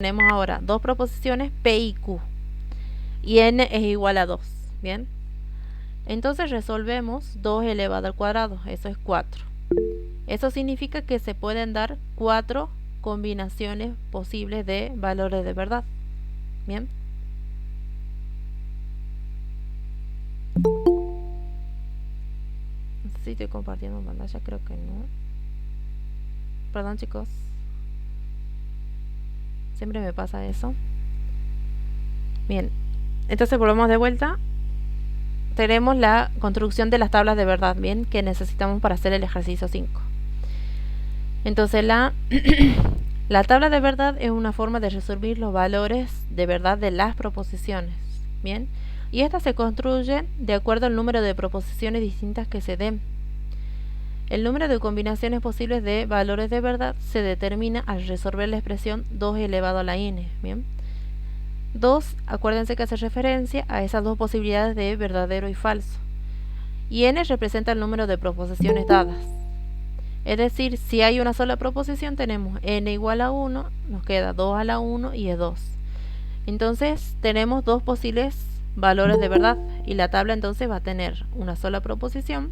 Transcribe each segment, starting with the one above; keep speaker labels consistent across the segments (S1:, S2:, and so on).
S1: Tenemos ahora dos proposiciones P y Q. Y n es igual a 2. Bien. Entonces resolvemos 2 elevado al cuadrado. Eso es 4. Eso significa que se pueden dar 4 combinaciones posibles de valores de verdad. Bien. No sé si estoy compartiendo pantalla, creo que no. Perdón, chicos. Siempre me pasa eso. Bien. Entonces volvemos de vuelta. Tenemos la construcción de las tablas de verdad, bien, que necesitamos para hacer el ejercicio 5. Entonces la tabla de verdad es una forma de resolver los valores de verdad de las proposiciones, bien, y estas se construyen de acuerdo al número de proposiciones distintas que se den. El número de combinaciones posibles de valores de verdad se determina al resolver la expresión 2 elevado a la n, bien. 2, acuérdense que hace referencia a esas dos posibilidades de verdadero y falso. Y n representa el número de proposiciones dadas. Es decir, si hay una sola proposición, tenemos n igual a 1, nos queda 2 a la 1 y es 2. Entonces, tenemos dos posibles valores de verdad. Y la tabla entonces va a tener una sola proposición,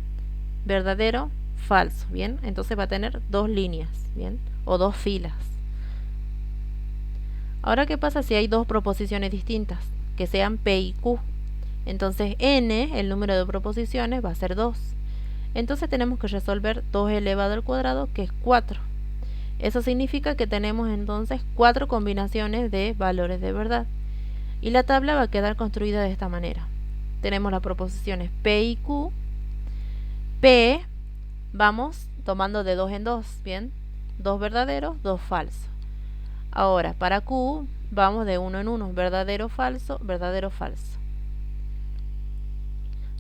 S1: verdadero, falso, ¿bien? Entonces va a tener dos líneas, ¿bien? O dos filas. Ahora, ¿qué pasa si hay dos proposiciones distintas? Que sean P y Q. Entonces, n, el número de proposiciones, va a ser 2. Entonces tenemos que resolver 2 elevado al cuadrado, que es 4. Eso significa que tenemos entonces 4 combinaciones de valores de verdad. Y la tabla va a quedar construida de esta manera. Tenemos las proposiciones P y Q. P, vamos tomando de 2 en 2, ¿bien? 2 verdaderos, 2 falsos. Ahora, para Q, vamos de 1 en 1, verdadero, falso, verdadero, falso.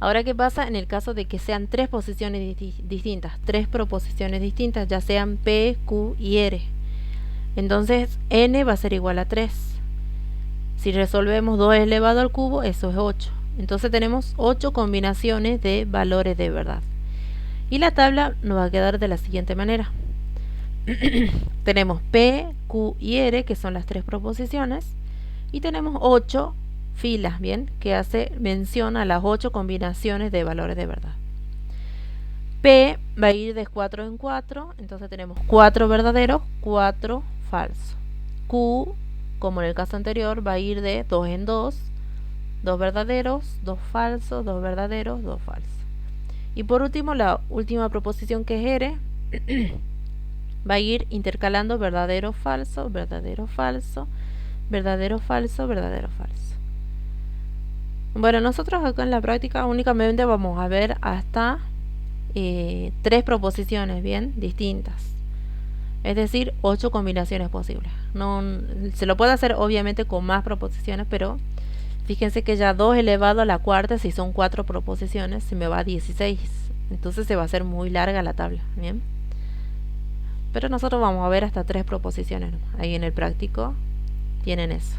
S1: Ahora, ¿qué pasa en el caso de que sean tres posiciones distintas, tres proposiciones distintas, ya sean P, Q y R? Entonces, n va a ser igual a 3. Si resolvemos 2 elevado al cubo, eso es 8. Entonces tenemos 8 combinaciones de valores de verdad. Y la tabla nos va a quedar de la siguiente manera. Tenemos P, Q y R, que son las tres proposiciones, y tenemos 8 filas, bien, que hace mención a las 8 combinaciones de valores de verdad. P va a ir de 4 en 4, entonces tenemos 4 verdaderos, 4 falsos. Q, como en el caso anterior, va a ir de 2 en 2, 2 verdaderos, 2 falsos, 2 verdaderos, 2 falsos. Y por último, la última proposición, que es R, va a ir intercalando verdadero, falso, verdadero, falso, verdadero, falso, verdadero, falso. Bueno, nosotros acá en la práctica únicamente vamos a ver hasta 3 proposiciones, bien, distintas. Es decir, 8 combinaciones posibles. No, se lo puede hacer obviamente con más proposiciones, pero fíjense que ya 2 elevado a la cuarta, si son 4 proposiciones, se me va a 16. Entonces se va a hacer muy larga la tabla, bien. Pero nosotros vamos a ver hasta 3 proposiciones. Ahí en el práctico tienen eso.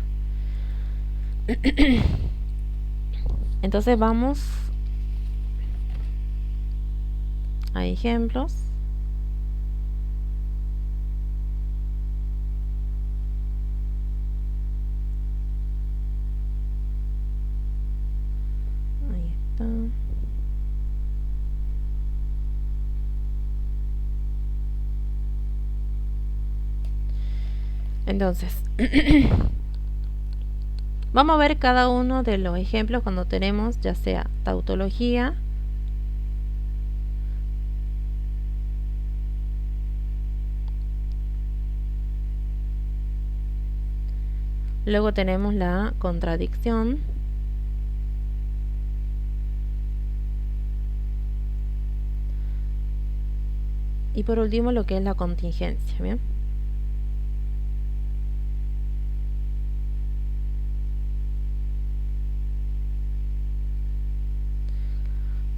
S1: Entonces vamos a ejemplos. Ahí está. Entonces, vamos a ver cada uno de los ejemplos cuando tenemos ya sea tautología, luego tenemos la contradicción, y por último lo que es la contingencia, ¿bien?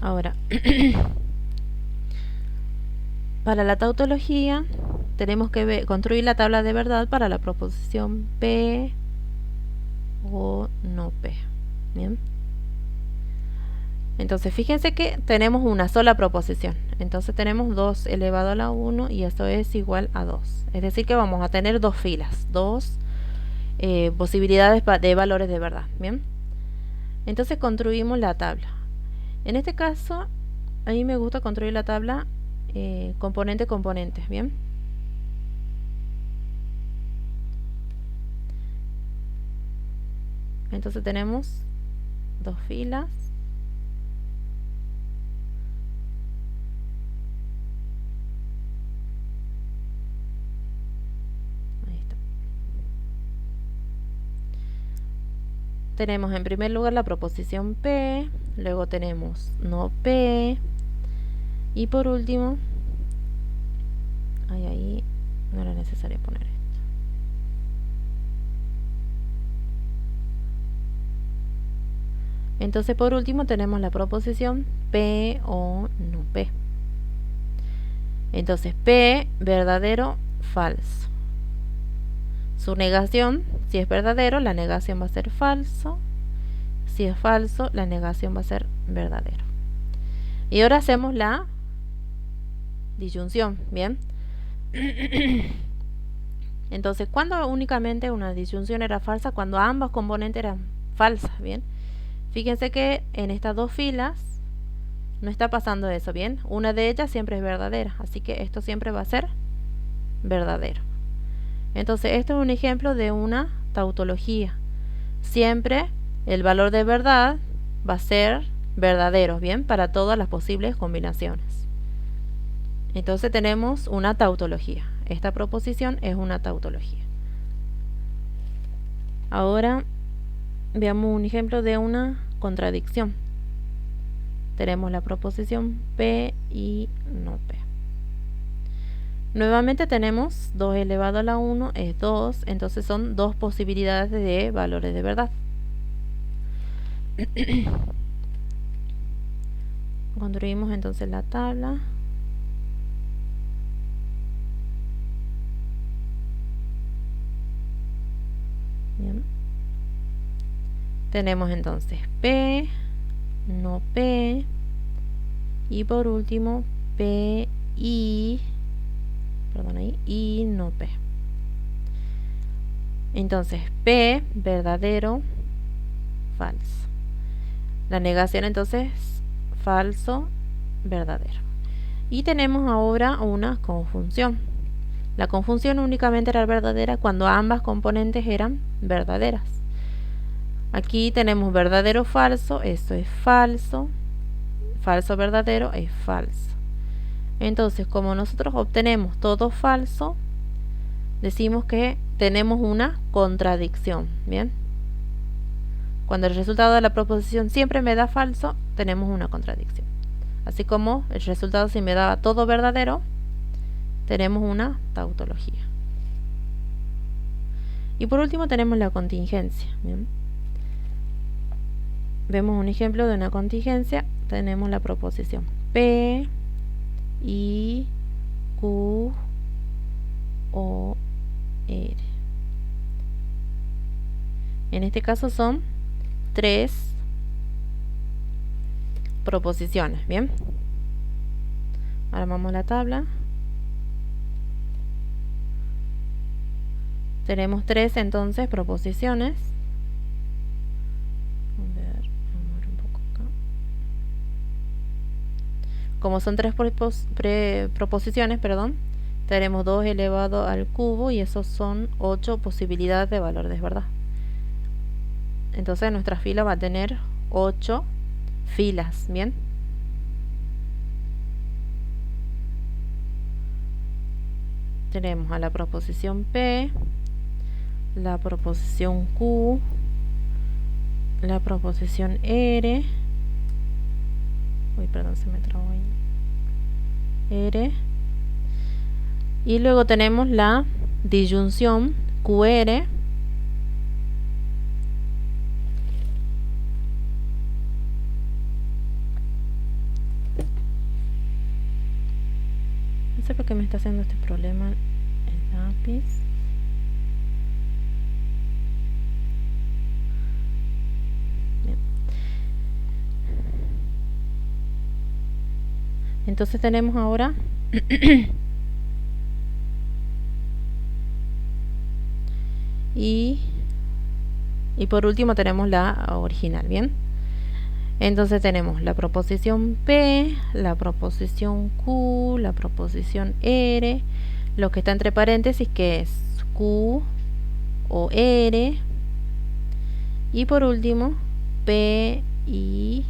S1: Ahora, para la tautología tenemos que construir la tabla de verdad para la proposición P o no P, ¿bien? Entonces fíjense que tenemos una sola proposición. Entonces tenemos 2 elevado a la 1 y eso es igual a 2. Es decir que vamos a tener dos filas, 2 posibilidades de valores de verdad. Bien, entonces construimos la tabla. En este caso, a mí me gusta construir la tabla componente componente. Bien, entonces tenemos dos filas. Ahí está. Tenemos en primer lugar la proposición P, luego tenemos no P, y por último, ahí no era necesario poner esto. Entonces por último tenemos la proposición P o no P. Entonces P, verdadero, falso. Su negación, si es verdadero, la negación va a ser falso. Si es falso, la negación va a ser verdadero. Y ahora hacemos la disyunción, ¿bien? Entonces, ¿cuándo únicamente una disyunción era falsa? Cuando ambas componentes eran falsas, ¿bien? Fíjense que en estas dos filas no está pasando eso, ¿bien? Una de ellas siempre es verdadera, así que esto siempre va a ser verdadero. Entonces, esto es un ejemplo de una tautología. Siempre el valor de verdad va a ser verdadero, ¿bien? Para todas las posibles combinaciones. Entonces tenemos una tautología. Esta proposición es una tautología. Ahora veamos un ejemplo de una contradicción. Tenemos la proposición P y no P. Nuevamente tenemos 2 elevado a la 1 es 2, entonces son dos posibilidades de valores de verdad. Construimos entonces la tabla. Bien. Tenemos entonces P, no P, y por último P y, y no P. Entonces P, verdadero, falso. La negación entonces falso, verdadero. Y tenemos ahora una conjunción. La conjunción únicamente era verdadera cuando ambas componentes eran verdaderas. Aquí tenemos verdadero, falso, esto es falso, falso, verdadero es falso. Entonces, como nosotros obtenemos todo falso, decimos que tenemos una contradicción, ¿bien? Cuando el resultado de la proposición siempre me da falso, tenemos una contradicción. Así como el resultado si me da todo verdadero, tenemos una tautología. Y por último tenemos la contingencia, ¿bien? Vemos un ejemplo de una contingencia. Tenemos la proposición P, I, Q, O, R. En este caso son 3 proposiciones, ¿bien? Armamos la tabla. Tenemos 3 entonces proposiciones. Como son 3 proposiciones, tenemos 2 elevado al cubo y esos son 8 posibilidades de valores, ¿verdad? Entonces nuestra fila va a tener 8 filas, ¿bien? Tenemos a la proposición P, la proposición Q, la proposición R, se me trabó ahí, R, y luego tenemos la disyunción QR, no sé por qué me está haciendo este problema el lápiz. Bien. Entonces tenemos ahora y Y por último tenemos la original, ¿bien? Entonces tenemos la proposición P, la proposición Q, la proposición R, lo que está entre paréntesis que es Q o R, y por último P y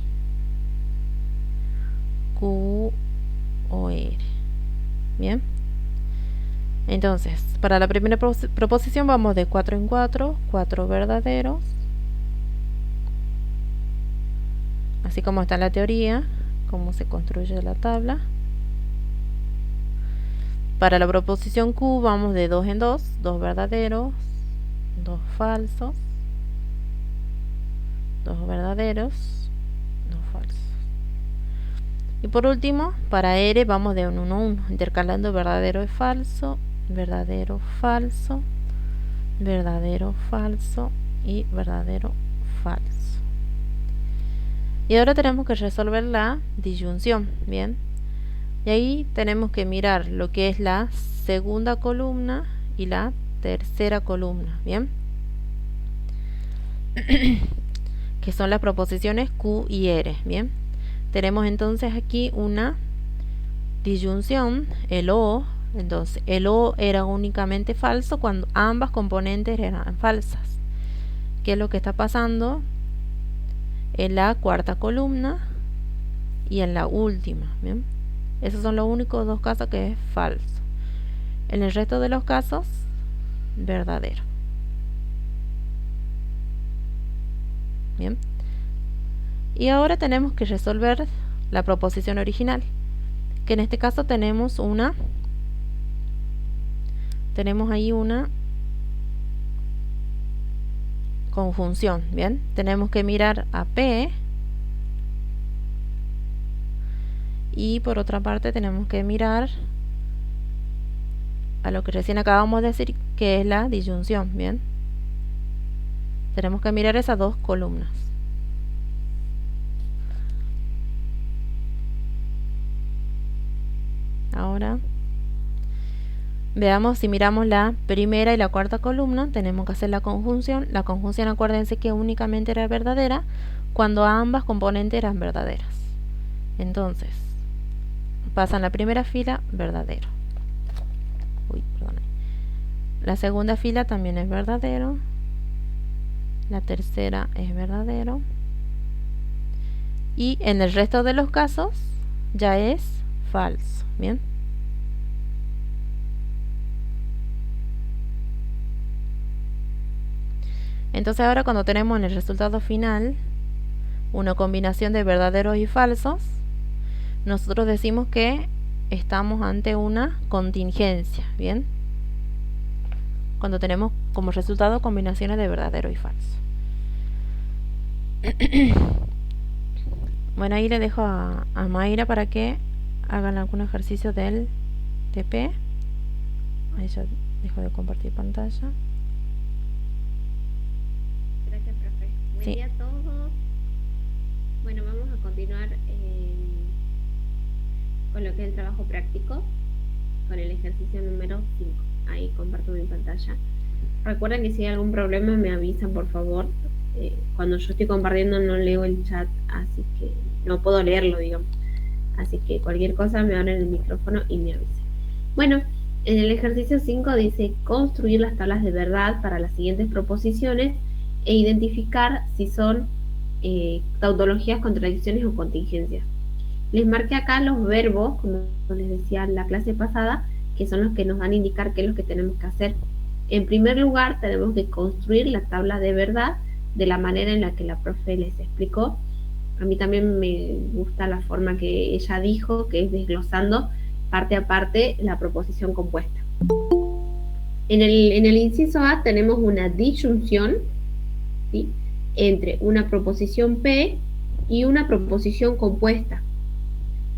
S1: Q o R. Bien. Entonces, para la primera proposición vamos de 4 en 4, 4 verdaderos, así como está en la teoría, cómo se construye la tabla. Para la proposición Q vamos de 2 en 2, 2 verdaderos, 2 falsos, 2 verdaderos, 2 falsos. Y por último, para R vamos de 1 en 1, intercalando verdadero y falso, verdadero, falso, verdadero, falso y verdadero, falso. Y ahora tenemos que resolver la disyunción, ¿bien? Y ahí tenemos que mirar lo que es la segunda columna y la tercera columna, ¿bien? Que son las proposiciones Q y R, ¿bien? Tenemos entonces aquí una disyunción, el O. Entonces, el O era únicamente falso cuando ambas componentes eran falsas. ¿Qué es lo que está pasando en la cuarta columna y en la última? ¿Bien? Esos son los únicos dos casos que es falso. En el resto de los casos, verdadero. Bien. Y ahora tenemos que resolver la proposición original, que en este caso tenemos ahí una conjunción, ¿bien? Tenemos que mirar a P y por otra parte tenemos que mirar a lo que recién acabamos de decir, que es la disyunción, ¿bien? Tenemos que mirar esas dos columnas. Ahora veamos si miramos la primera y la cuarta columna. Tenemos que hacer la conjunción. La conjunción, acuérdense que únicamente era verdadera cuando ambas componentes eran verdaderas. Entonces, pasan la primera fila, verdadero. La segunda fila también es verdadero. La tercera es verdadero. Y en el resto de los casos ya es falso. Bien. Entonces ahora cuando tenemos en el resultado final una combinación de verdaderos y falsos, nosotros decimos que estamos ante una contingencia, ¿bien? Cuando tenemos como resultado combinaciones de verdadero y falso. Bueno, ahí le dejo a Mayra para que hagan algún ejercicio del TP. Ahí ya dejo de compartir pantalla.
S2: Gracias, profe. Buen día a todos. Bueno, vamos a continuar con lo que es el trabajo práctico, con el ejercicio número 5. Ahí comparto mi pantalla. Recuerden que si hay algún problema me avisan, por favor. Cuando yo estoy compartiendo no leo el chat, así que no puedo leerlo, digamos. Así que cualquier cosa me abren el micrófono y me avisen. Bueno, en el ejercicio 5 dice construir las tablas de verdad para las siguientes proposiciones e identificar si son tautologías, contradicciones o contingencias. Les marqué acá los verbos, como les decía en la clase pasada, que son los que nos van a indicar qué es lo que tenemos que hacer. En primer lugar, tenemos que construir la tabla de verdad de la manera en la que la profe les explicó. A mí también me gusta la forma que ella dijo, que es desglosando parte a parte la proposición compuesta. En el inciso A tenemos una disyunción, ¿sí?, entre una proposición P y una proposición compuesta.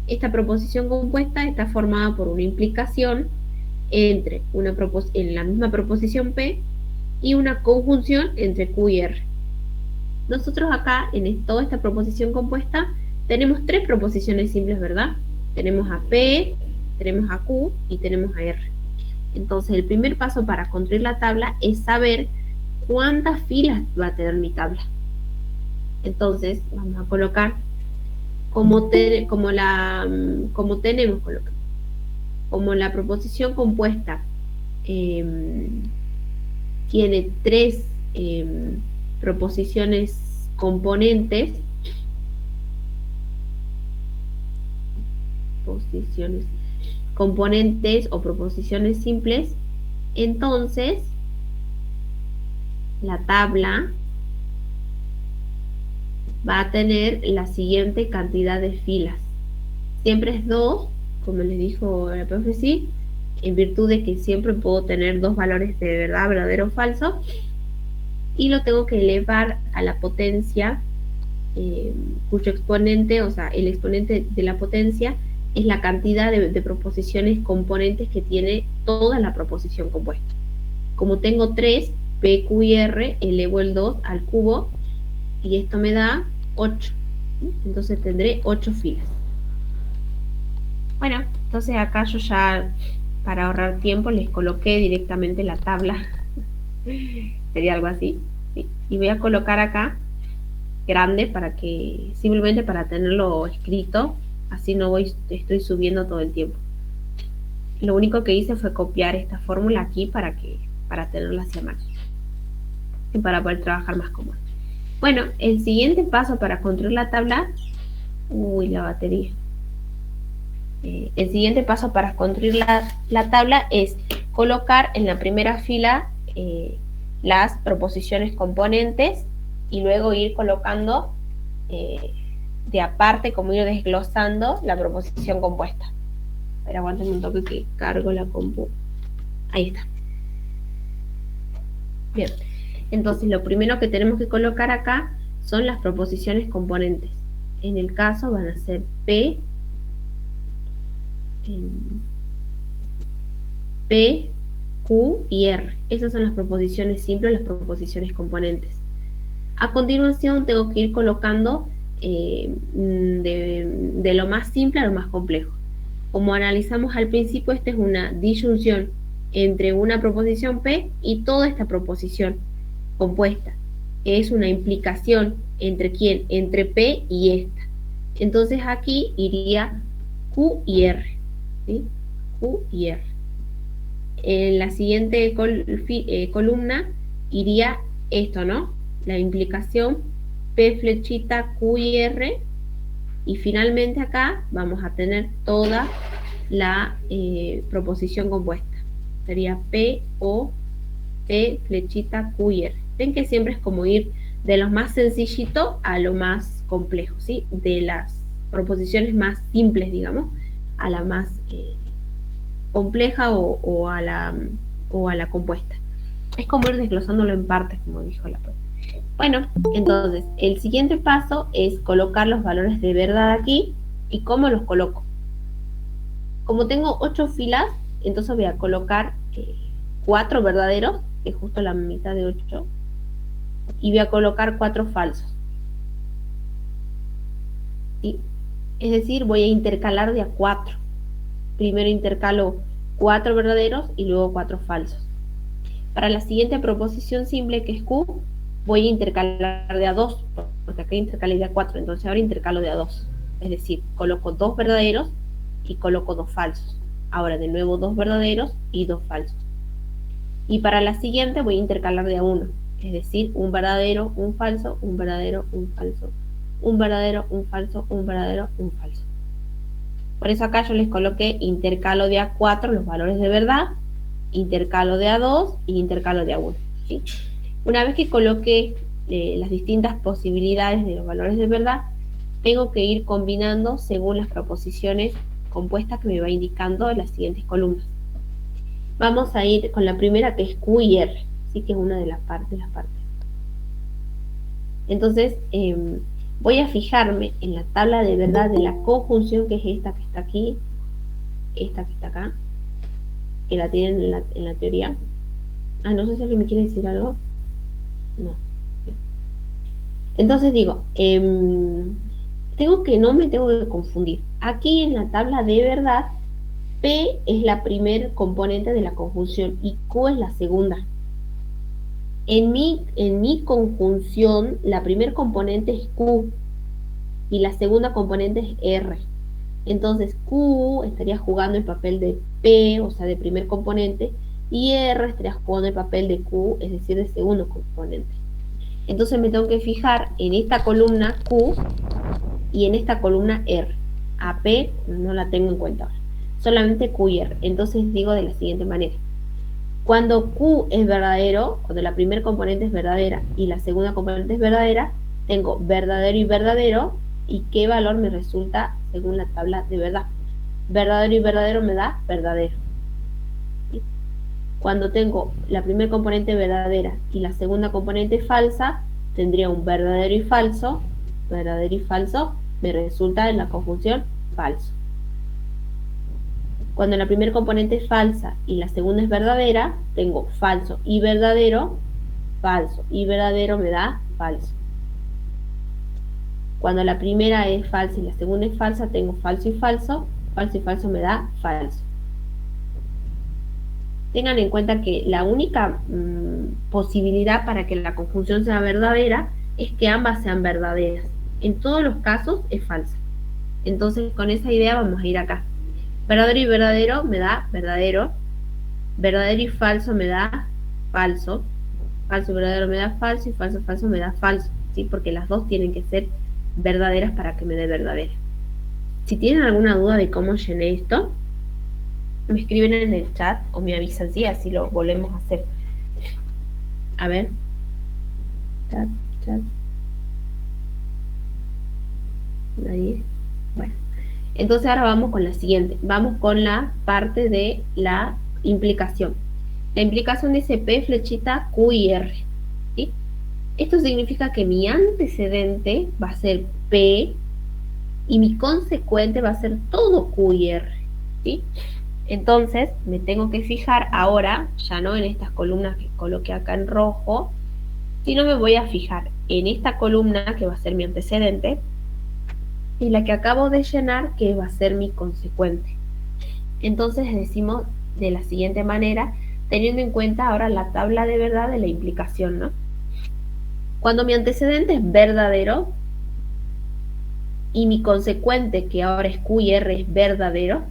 S2: Esta proposición compuesta está formada por una implicación entre en la misma proposición P y una conjunción entre Q y R. Nosotros acá, en toda esta proposición compuesta, tenemos tres proposiciones simples, ¿verdad? Tenemos a P, tenemos a Q y tenemos a R. Entonces, el primer paso para construir la tabla es saber cuántas filas va a tener mi tabla. Entonces vamos a colocar como tenemos colocado, como la proposición compuesta tiene 3 proposiciones componentes, o proposiciones simples, entonces la tabla va a tener la siguiente cantidad de filas. Siempre es 2, como les dijo la profe, sí, en virtud de que siempre puedo tener 2 valores de verdad, verdadero o falso, y lo tengo que elevar a la potencia, cuyo exponente, o sea, el exponente de la potencia es la cantidad de proposiciones componentes que tiene toda la proposición compuesta. Como tengo 3, P, Q y R, elevo el 2 al cubo y esto me da 8. Entonces tendré 8 filas. Bueno, entonces acá yo ya, para ahorrar tiempo, les coloqué directamente la tabla. Sería algo así, ¿sí? Y voy a colocar acá grande simplemente para tenerlo escrito, así no estoy subiendo todo el tiempo. Lo único que hice fue copiar esta fórmula aquí para tenerla hacia mano y para poder trabajar más cómodo. Bueno, el siguiente paso para construir la tabla, la batería. El siguiente paso para construir la tabla es colocar en la primera fila las proposiciones componentes y luego ir colocando de aparte, como ir desglosando la proposición compuesta. Pero aguanten un toque que cargo la compu. Ahí está. Bien, entonces lo primero que tenemos que colocar acá son las proposiciones componentes. En el caso van a ser P, Q y R. Esas son las proposiciones simples, las proposiciones componentes. A continuación tengo que ir colocando de lo más simple a lo más complejo. Como analizamos al principio, esta es una disyunción entre una proposición P y toda esta proposición compuesta. Es una implicación entre quién, entre P y esta. Entonces aquí iría Q y R, ¿sí? Q y R. En la siguiente columna iría esto, ¿no? La implicación P flechita Q y R, y finalmente acá vamos a tener toda la proposición compuesta. Sería P, O, P flechita Q y R. Ven que siempre es como ir de lo más sencillito a lo más complejo, ¿sí? De las proposiciones más simples, digamos, a la más compleja o a la compuesta. Es como ir desglosándolo en partes, como dijo la profe. Bueno, entonces, el siguiente paso es colocar los valores de verdad aquí. ¿Y cómo los coloco? Como tengo 8 filas, entonces voy a colocar 4 verdaderos, que es justo la mitad de 8, y voy a colocar 4 falsos. ¿Sí? Es decir, voy a intercalar de a 4. Primero intercalo 4 verdaderos y luego 4 falsos. Para la siguiente proposición simple, que es Q, voy a intercalar de a 2, porque acá intercalé de a 4, entonces ahora intercalo de a 2. Es decir, coloco 2 verdaderos y coloco 2 falsos. Ahora de nuevo 2 verdaderos y 2 falsos. Y para la siguiente voy a intercalar de a 1, es decir, un verdadero, un falso, un verdadero, un falso, un verdadero, un falso, un verdadero, un falso. Por eso acá yo les coloqué intercalo de a 4 los valores de verdad, intercalo de a 2 y intercalo de a 1. ¿Sí? Una vez que coloqué las distintas posibilidades de los valores de verdad, tengo que ir combinando según las proposiciones compuestas que me va indicando en las siguientes columnas. Vamos a ir con la primera, que es Q y R, ¿sí? Que es una de las partes. Entonces, voy a fijarme en la tabla de verdad de la conjunción, que es esta que está aquí, esta que está acá, que la tienen en la teoría. No sé si alguien me quiere decir algo. No. Entonces digo, no me tengo que confundir. Aquí en la tabla de verdad, P es la primer componente de la conjunción y Q es la segunda. En mi conjunción, la primer componente es Q y la segunda componente es R. Entonces Q estaría jugando el papel de P, o sea, de primer componente, y R estaría jugando el papel de Q, es decir, de segundo componente. Entonces me tengo que fijar en esta columna Q y en esta columna R. A P no la tengo en cuenta ahora, solamente Q y R. Entonces digo de la siguiente manera. Cuando Q es verdadero, cuando la primera componente es verdadera y la segunda componente es verdadera, tengo verdadero y verdadero, y qué valor me resulta según la tabla de verdad. Verdadero y verdadero me da verdadero. Cuando tengo la primera componente verdadera y la segunda componente falsa, tendría un verdadero y falso me resulta en la conjunción falso. Cuando la primera componente es falsa y la segunda es verdadera, tengo falso y verdadero me da falso. Cuando la primera es falsa y la segunda es falsa, tengo falso y falso me da falso. Tengan en cuenta que la única posibilidad para que la conjunción sea verdadera es que ambas sean verdaderas. En todos los casos es falsa. Entonces, con esa idea vamos a ir acá. Verdadero y verdadero me da verdadero. Verdadero y falso me da falso. Falso y verdadero me da falso, y falso falso me da falso, ¿sí? Porque las dos tienen que ser verdaderas para que me dé verdadera. Si tienen alguna duda de cómo llené esto, me escriben en el chat o me avisan, ¿sí? Así lo volvemos a hacer. A ver. Chat. Nadie. Bueno. Entonces ahora vamos con la siguiente. Vamos con la parte de la implicación. La implicación dice P, flechita, Q y R. ¿Sí? Esto significa que mi antecedente va a ser P y mi consecuente va a ser todo Q y R. ¿Sí? Entonces me tengo que fijar ahora, ya no en estas columnas que coloqué acá en rojo, sino me voy a fijar en esta columna que va a ser mi antecedente y la que acabo de llenar que va a ser mi consecuente. Entonces decimos de la siguiente manera, teniendo en cuenta ahora la tabla de verdad de la implicación, ¿no? Cuando mi antecedente es verdadero y mi consecuente, que ahora es Q y R, es verdadero,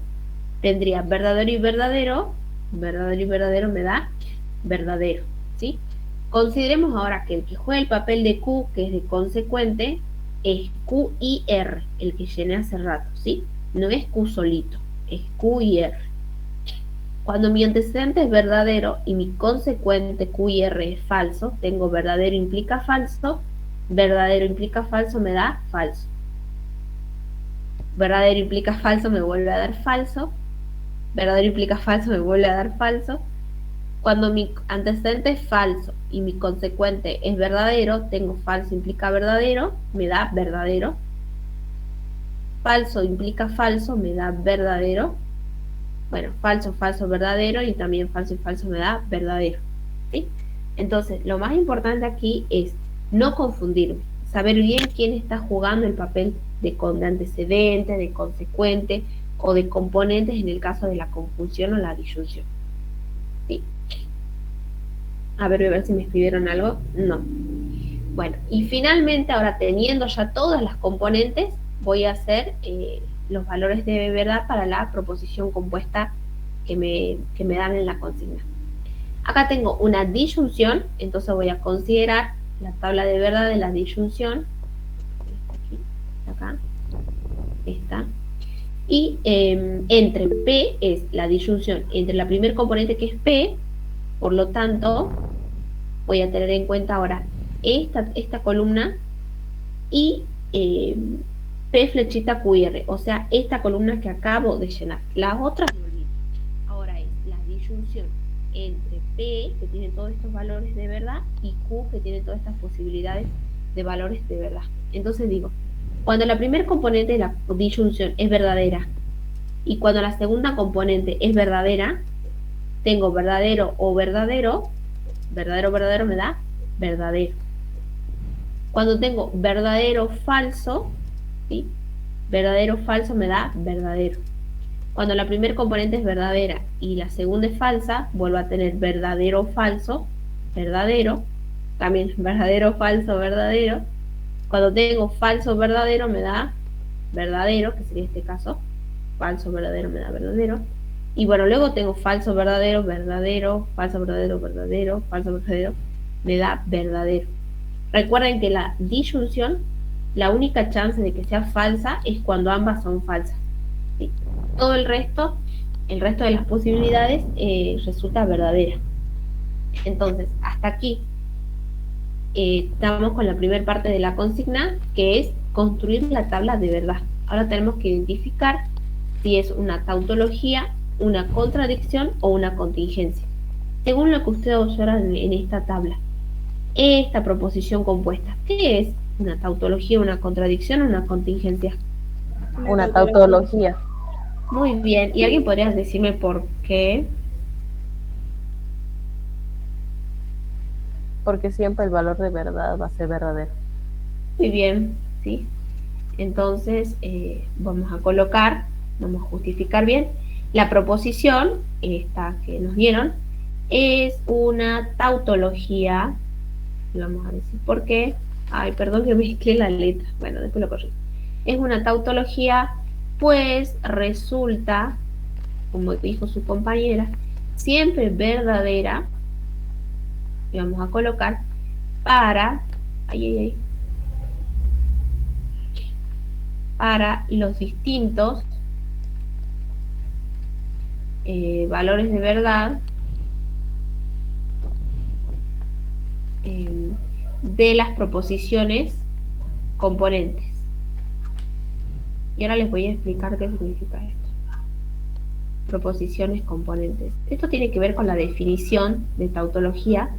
S2: tendría verdadero y verdadero me da verdadero, ¿sí? Consideremos ahora que el que juega el papel de Q, que es de consecuente, es Q y R, el que llené hace rato, ¿sí? No es Q solito, es Q y R. Cuando mi antecedente es verdadero y mi consecuente Q y R es falso, tengo verdadero implica falso me da falso. Verdadero implica falso me vuelve a dar falso. Verdadero implica falso me vuelve a dar falso. Cuando mi antecedente es falso y mi consecuente es verdadero, tengo falso implica verdadero, me da verdadero. Falso implica falso, me da verdadero. Bueno, falso, falso, verdadero, y también falso y falso me da verdadero. ¿Sí? Entonces, lo más importante aquí es no confundirme, saber bien quién está jugando el papel de antecedente, de consecuente o de componentes en el caso de la conjunción o la disyunción. ¿Sí? A ver si me escribieron algo. No. Bueno, y finalmente, ahora teniendo ya todas las componentes, voy a hacer los valores de verdad para la proposición compuesta que me dan en la consigna. Acá tengo una disyunción, entonces voy a considerar la tabla de verdad de la disyunción. Acá, esta. Y entre P es la disyunción entre la primer componente, que es P, por lo tanto, voy a tener en cuenta ahora esta columna y P flechita QR, o sea, esta columna que acabo de llenar. Las otras me olvido. Ahora es la disyunción entre P, que tiene todos estos valores de verdad, y Q, que tiene todas estas posibilidades de valores de verdad. Entonces digo, cuando la primera componente de la disyunción es verdadera y cuando la segunda componente es verdadera, tengo verdadero o verdadero me da verdadero. Cuando tengo verdadero falso, ¿sí? Verdadero falso me da verdadero. Cuando la primera componente es verdadera y la segunda es falsa, vuelvo a tener verdadero falso, verdadero. también verdadero, falso, verdadero. Cuando tengo falso, verdadero, me da verdadero, que sería este caso. Falso, verdadero, me da verdadero. Y bueno, luego tengo falso, verdadero, verdadero, falso, verdadero, verdadero, falso, verdadero, me da verdadero. Recuerden que la disyunción, la única chance de que sea falsa es cuando ambas son falsas. ¿Sí? Todo el resto de las posibilidades resulta verdadera. Entonces, hasta aquí estamos con la primera parte de la consigna, que es construir la tabla de verdad. Ahora tenemos que identificar si es una tautología, una contradicción o una contingencia, según lo que ustedes observan en esta tabla. Esta proposición compuesta, ¿qué es? ¿Una tautología, una contradicción o una contingencia?
S3: Una tautología.
S2: Muy bien. ¿Y alguien podría decirme por qué?
S3: Porque siempre el valor de verdad va a ser verdadero.
S2: Muy bien, ¿sí? Entonces, vamos a colocar, vamos a justificar bien. La proposición, esta que nos dieron, es una tautología. Y vamos a decir por qué. Ay, perdón que mezclé la letra. Bueno, después lo corrijo. Es una tautología, pues resulta, como dijo su compañera, siempre verdadera. Y vamos a colocar para, para los distintos valores de verdad de las proposiciones componentes. Y ahora les voy a explicar qué significa esto. Proposiciones componentes. Esto tiene que ver con la definición de tautología,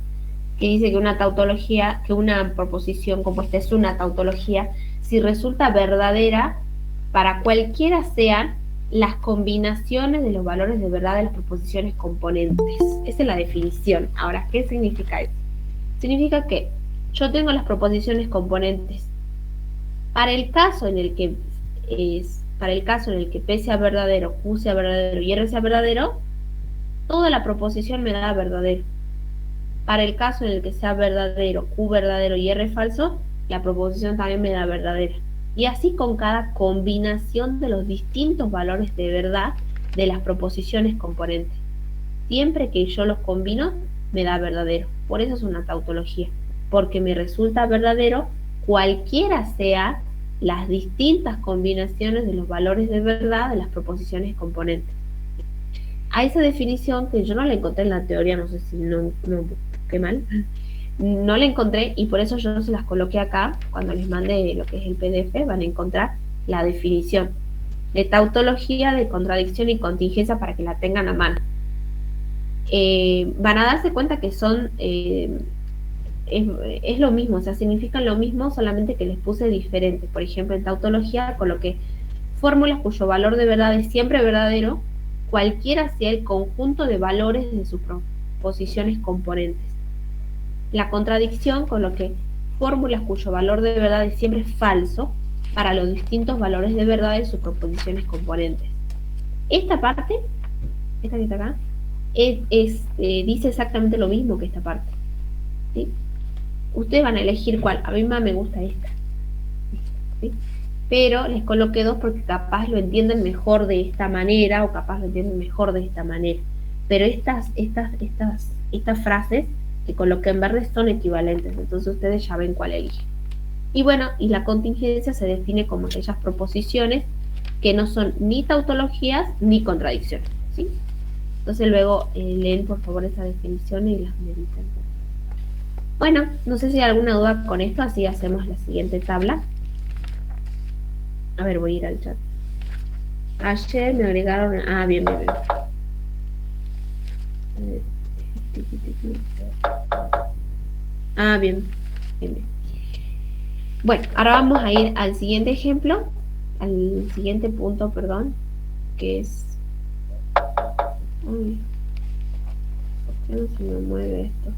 S2: que dice que una tautología, que una proposición compuesta es una tautología si resulta verdadera para cualquiera sean las combinaciones de los valores de verdad de las proposiciones componentes. Esa es la definición. Ahora, ¿qué significa eso? Significa que yo tengo las proposiciones componentes. Para el caso en el que P sea verdadero, Q sea verdadero y R sea verdadero, toda la proposición me da verdadero. Para el caso en el que sea verdadero, Q verdadero y R falso, la proposición también me da verdadera. Y así con cada combinación de los distintos valores de verdad de las proposiciones componentes. Siempre que yo los combino, me da verdadero. Por eso es una tautología, porque me resulta verdadero cualquiera sea las distintas combinaciones de los valores de verdad de las proposiciones componentes. A esa definición, que yo no la encontré en la teoría, no sé si no qué mal, no la encontré y por eso yo se las coloqué acá. Cuando les mande lo que es el PDF van a encontrar la definición de tautología, de contradicción y contingencia para que la tengan a mano. Van a darse cuenta que son es lo mismo, o sea, significan lo mismo, solamente que les puse diferente. Por ejemplo, en tautología coloqué fórmulas cuyo valor de verdad es siempre verdadero, cualquiera sea el conjunto de valores de sus proposiciones componentes. La contradicción coloqué fórmulas cuyo valor de verdad es siempre falso para los distintos valores de verdad de sus proposiciones componentes. Esta parte, esta que está acá, dice exactamente lo mismo que esta parte. ¿Sí? Ustedes van a elegir cuál. A mí más me gusta esta. ¿Sí? Pero les coloqué dos porque capaz lo entienden mejor de esta manera o capaz lo entienden mejor de esta manera. Pero estas frases que coloqué en verde son equivalentes, entonces ustedes ya ven cuál eligen. Y bueno, y la contingencia se define como aquellas proposiciones que no son ni tautologías ni contradicciones. ¿Sí? Entonces luego leen por favor esa definición y las meditan. Bueno, no sé si hay alguna duda con esto, así hacemos la siguiente tabla. A ver, voy a ir al chat. Ayer me agregaron... Ah, bien. Ah, bien. Bueno, ahora vamos a ir al siguiente ejemplo, al siguiente punto, perdón, que es... Uy, ¿por qué no se me mueve esto?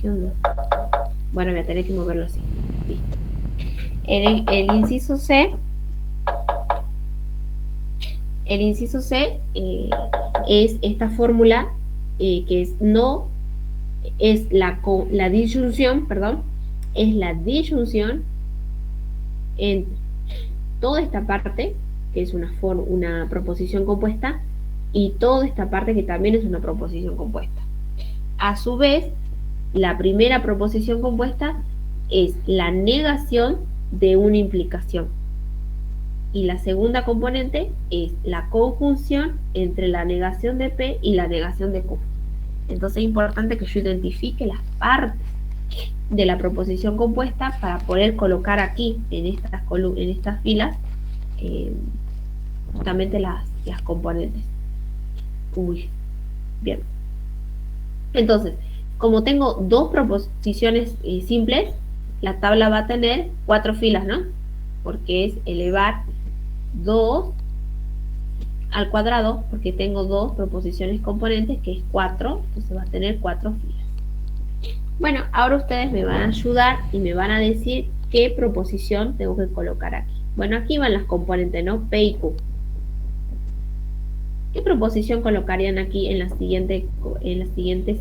S2: ¿Qué onda? Bueno, voy a tener que moverlo así. Listo. El inciso C. El inciso C es esta fórmula que es no es la disyunción, perdón, es la disyunción entre toda esta parte, que es una proposición compuesta, y toda esta parte que también es una proposición compuesta. A su vez, la primera proposición compuesta es la negación de una implicación. Y la segunda componente es la conjunción entre la negación de P y la negación de Q. Entonces es importante que yo identifique las partes de la proposición compuesta para poder colocar aquí, en estas filas, justamente las componentes. Bien. Entonces, como tengo dos proposiciones simples, la tabla va a tener 4 filas, ¿no? Porque es elevar 2 al cuadrado, porque tengo dos proposiciones componentes, que es 4, entonces va a tener 4 filas. Bueno, ahora ustedes me van a ayudar y me van a decir qué proposición tengo que colocar aquí. Bueno, aquí van las componentes, ¿no? P y Q. ¿Qué proposición colocarían aquí en la siguiente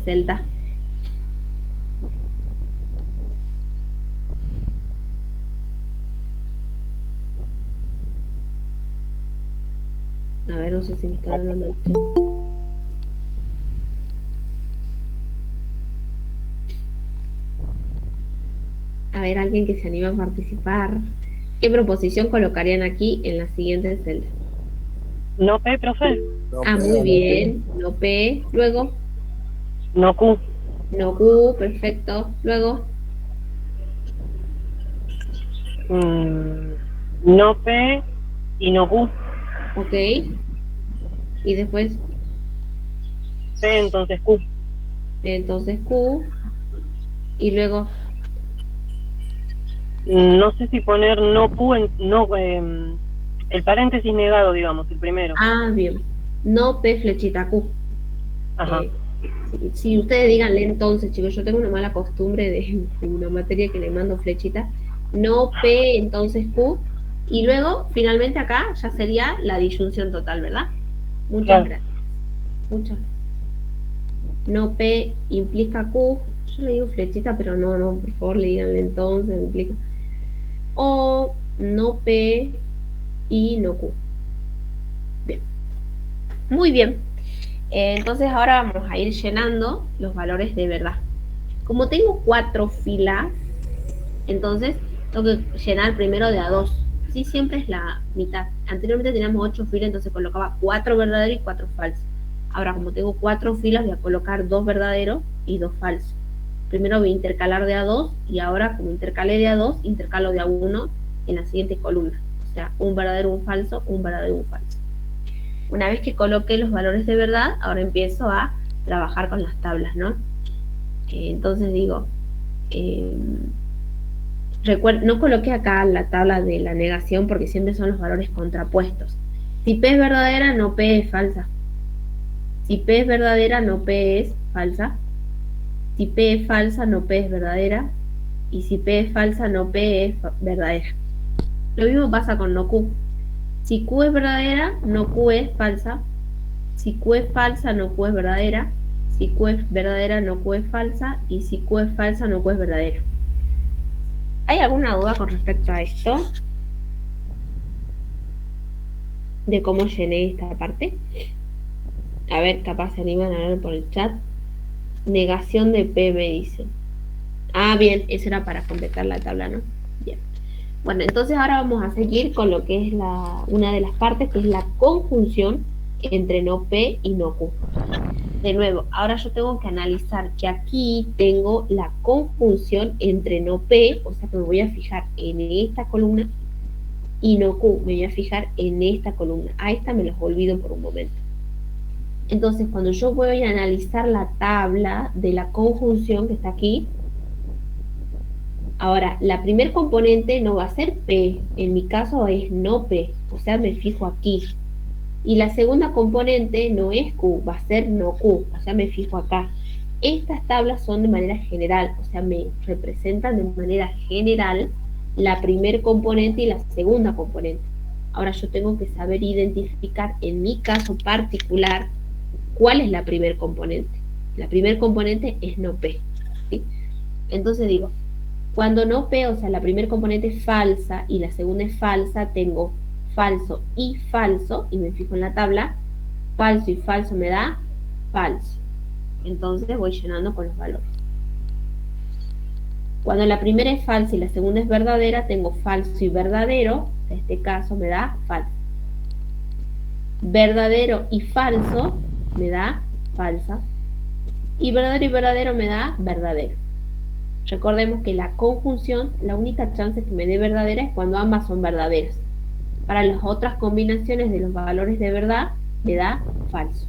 S2: celda? A ver, no sé si me está hablando. A ver, alguien que se anima a participar. ¿Qué proposición colocarían aquí en la siguiente celda?
S4: No P, profe.
S2: Muy bien. No P. Luego.
S4: No Q.
S2: No Q, perfecto. Luego.
S4: No P y no Q.
S2: Ok. Y después.
S4: P, entonces Q.
S2: Entonces Q. Y luego.
S4: No sé si poner no Q el paréntesis negado, digamos, el primero.
S2: Bien. No P flechita Q.
S4: Ajá.
S2: Si ustedes díganle entonces, chicos, yo tengo una mala costumbre de una materia que le mando flechita. No P, entonces Q. Y luego, finalmente acá, ya sería la disyunción total, ¿verdad? Muchas gracias. Muchas gracias. No P implica Q. Yo le digo flechita, pero no, por favor, le díganle entonces, implica. O no P y no Q. Bien. Muy bien. Entonces ahora vamos a ir llenando los valores de verdad. Como tengo 4 filas, entonces tengo que llenar primero de a 2. Sí, siempre es la mitad. Anteriormente teníamos 8 filas, entonces colocaba 4 verdaderos y 4 falsos. Ahora, como tengo 4 filas, voy a colocar 2 verdaderos y 2 falsos. Primero voy a intercalar de a 2 y ahora, como intercalé de a 2, intercalo de a 1 en la siguiente columna. O sea, un verdadero, un falso, un verdadero, un falso. Una vez que coloqué los valores de verdad, ahora empiezo a trabajar con las tablas, ¿no? Entonces digo, no coloqué acá la tabla de la negación porque siempre son los valores contrapuestos. Si P es verdadera, no P es falsa. Si P es verdadera, no P es falsa. Si P es falsa, no P es verdadera. Y si P es falsa, no P es verdadera. Lo mismo pasa con no Q. Si Q es verdadera, no Q es falsa. Si Q es falsa, no Q es verdadera. Si Q es verdadera, no Q es falsa. Y si Q es falsa, no Q es verdadera. ¿Hay alguna duda con respecto a esto? De cómo llené esta parte. A ver, capaz se animan a ver por el chat. Negación de P me dicen. Bien, eso era para completar la tabla, ¿no? Bien. Bueno, entonces ahora vamos a seguir con lo que es una de las partes, que es la conjunción entre no P y no Q. De nuevo, ahora yo tengo que analizar que aquí tengo la conjunción entre no P, o sea que me voy a fijar en esta columna, y no Q, me voy a fijar en esta columna. A esta me los olvido por un momento. Entonces, cuando yo voy a analizar la tabla de la conjunción que está aquí, ahora, la primer componente no va a ser P, en mi caso es no P, o sea, me fijo aquí. Y la segunda componente no es Q, va a ser no Q, o sea, me fijo acá. Estas tablas son de manera general, o sea, me representan de manera general la primer componente y la segunda componente. Ahora yo tengo que saber identificar, en mi caso particular, cuál es la primer componente. La primer componente es no P. ¿Sí? Entonces digo, cuando no P, o sea, la primer componente es falsa y la segunda es falsa, tengo falso, y me fijo en la tabla, falso y falso me da falso. Entonces voy llenando con los valores. Cuando la primera es falsa y la segunda es verdadera, tengo falso y verdadero, en este caso me da falso. Verdadero y falso me da falsa. Y verdadero me da verdadero. Recordemos que la conjunción, la única chance que me dé verdadera es cuando ambas son verdaderas. Para las otras combinaciones de los valores de verdad, me da falso.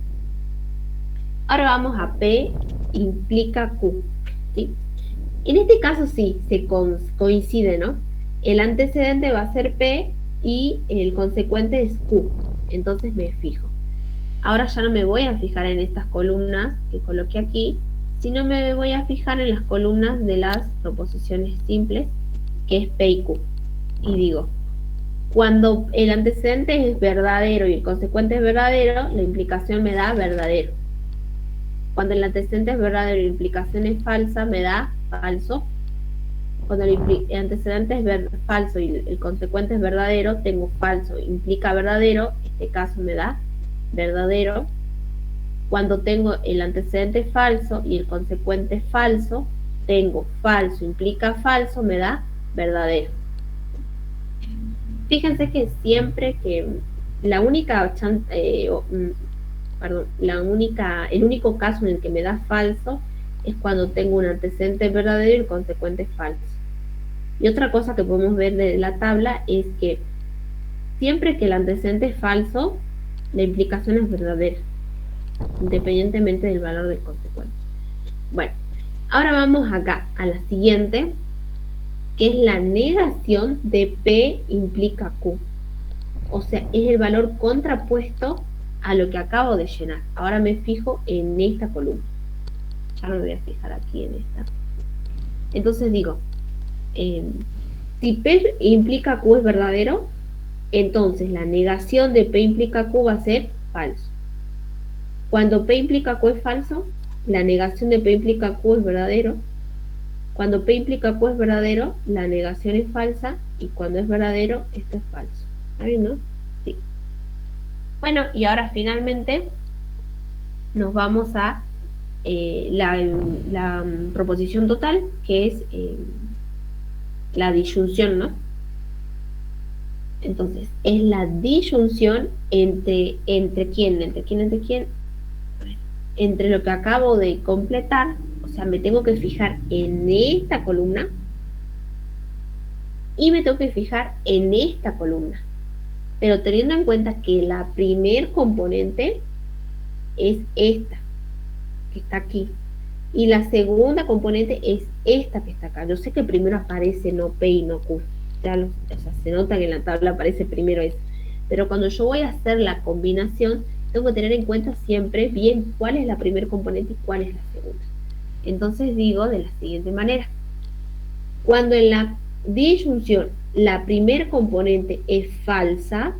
S2: Ahora vamos a P implica Q. ¿Sí? En este caso sí, se coincide, ¿no? El antecedente va a ser P y el consecuente es Q. Entonces me fijo. Ahora ya no me voy a fijar en estas columnas que coloqué aquí, sino me voy a fijar en las columnas de las proposiciones simples, que es P y Q. Y digo, cuando el antecedente es verdadero y el consecuente es verdadero, la implicación me da verdadero. Cuando el antecedente es verdadero y la implicación es falsa, me da falso. Cuando el antecedente es falso y el consecuente es verdadero, tengo falso, implica verdadero, este caso me da verdadero. Cuando tengo el antecedente falso y el consecuente falso, tengo falso, implica falso, me da verdadero. Fíjense que siempre que el único caso en el que me da falso es cuando tengo un antecedente verdadero y el consecuente falso. Y otra cosa que podemos ver de la tabla es que siempre que el antecedente es falso, la implicación es verdadera, independientemente del valor del consecuente. Bueno, ahora vamos acá a la siguiente, que es la negación de P implica Q. O sea, es el valor contrapuesto a lo que acabo de llenar. Ahora me fijo en esta columna. Ya no me voy a fijar aquí en esta. Entonces digo, si P implica Q es verdadero, entonces la negación de P implica Q va a ser falso. Cuando P implica Q es falso, la negación de P implica Q es verdadero. Cuando P implica Q es verdadero, la negación es falsa, y cuando es verdadero, esto es falso. ¿Está bien, no? Sí. Bueno, y ahora finalmente nos vamos a la proposición total, que es la disyunción, ¿no? Entonces, es la disyunción entre quién, entre lo que acabo de completar, o sea, me tengo que fijar en esta columna y me tengo que fijar en esta columna, pero teniendo en cuenta que la primer componente es esta, que está aquí, y la segunda componente es esta que está acá. Yo sé que primero aparece no P y no Q, o sea, se nota que en la tabla aparece primero eso, pero cuando yo voy a hacer la combinación, tengo que tener en cuenta siempre bien cuál es la primera componente y cuál es la segunda. Entonces digo de la siguiente manera: cuando en la disyunción la primera componente es falsa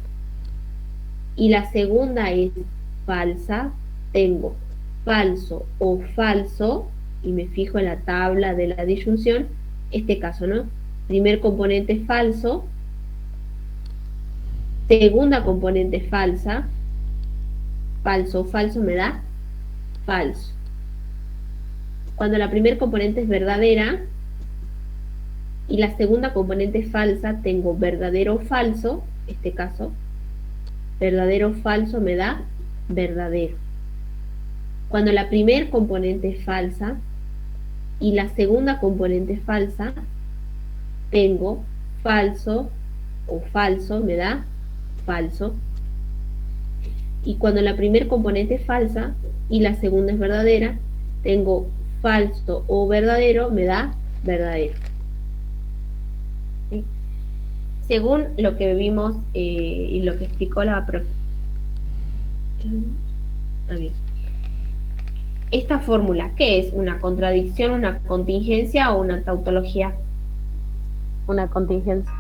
S2: y la segunda es falsa, tengo falso o falso, y me fijo en la tabla de la disyunción, este caso, ¿no? Primer componente falso, segunda componente falsa, falso, falso me da falso. Cuando la primera componente es verdadera y la segunda componente es falsa, tengo verdadero o falso, este caso, verdadero o falso me da verdadero. Cuando la primera componente es falsa y la segunda componente es falsa, tengo falso o falso me da falso. Y cuando la primera componente es falsa y la segunda es verdadera, tengo falso o verdadero me da verdadero. ¿Sí? Según lo que vimos y lo que explicó la esta fórmula, ¿qué es? ¿Una contradicción, una contingencia o una tautología?
S3: Una contingencia.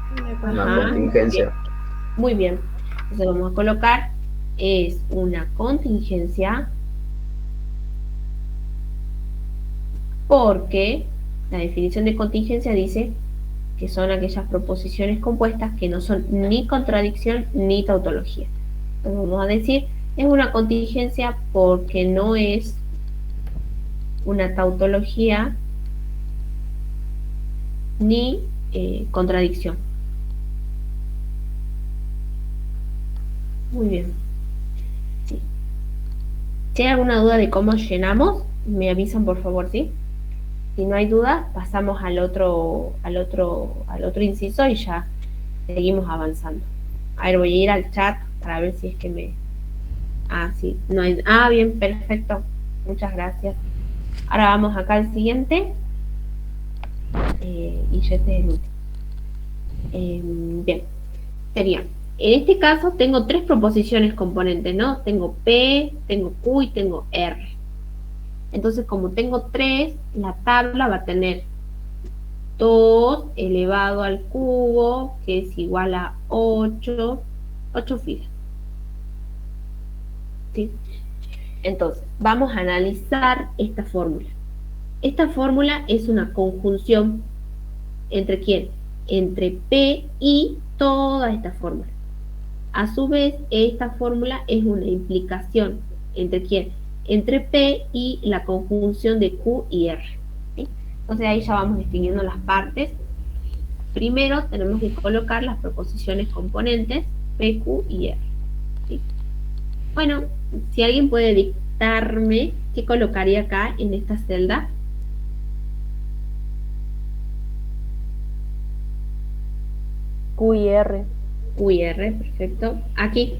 S5: Una contingencia.
S2: Bien. Muy bien. Entonces vamos a colocar, es una contingencia porque la definición de contingencia dice que son aquellas proposiciones compuestas que no son ni contradicción ni tautología. Entonces vamos a decir, es una contingencia porque no es una tautología ni contradicción. Muy bien. Sí. Si hay alguna duda de cómo llenamos, me avisan por favor, ¿sí? Si no hay duda, pasamos al otro inciso y ya seguimos avanzando. A ver, voy a ir al chat para ver si es que me... Ah, sí, no hay... Ah, bien, perfecto. Muchas gracias. Ahora vamos acá al siguiente. Y ya este es el último. Bien, sería... En este caso tengo tres proposiciones componentes, ¿no? Tengo P, tengo Q y tengo R. Entonces, como tengo tres, la tabla va a tener 2 elevado al cubo, que es igual a 8 filas. ¿Sí? Entonces, vamos a analizar esta fórmula. Esta fórmula es una conjunción ¿entre quién? Entre P y toda esta fórmula. A su vez, esta fórmula es una implicación ¿entre quién? Entre P y la conjunción de Q y R. ¿Sí? Entonces ahí ya vamos distinguiendo las partes. Primero tenemos que colocar las proposiciones componentes P, Q y R. ¿Sí? Bueno, si alguien puede dictarme qué colocaría acá en esta celda.
S3: Q y R.
S2: Q y R, perfecto. Aquí.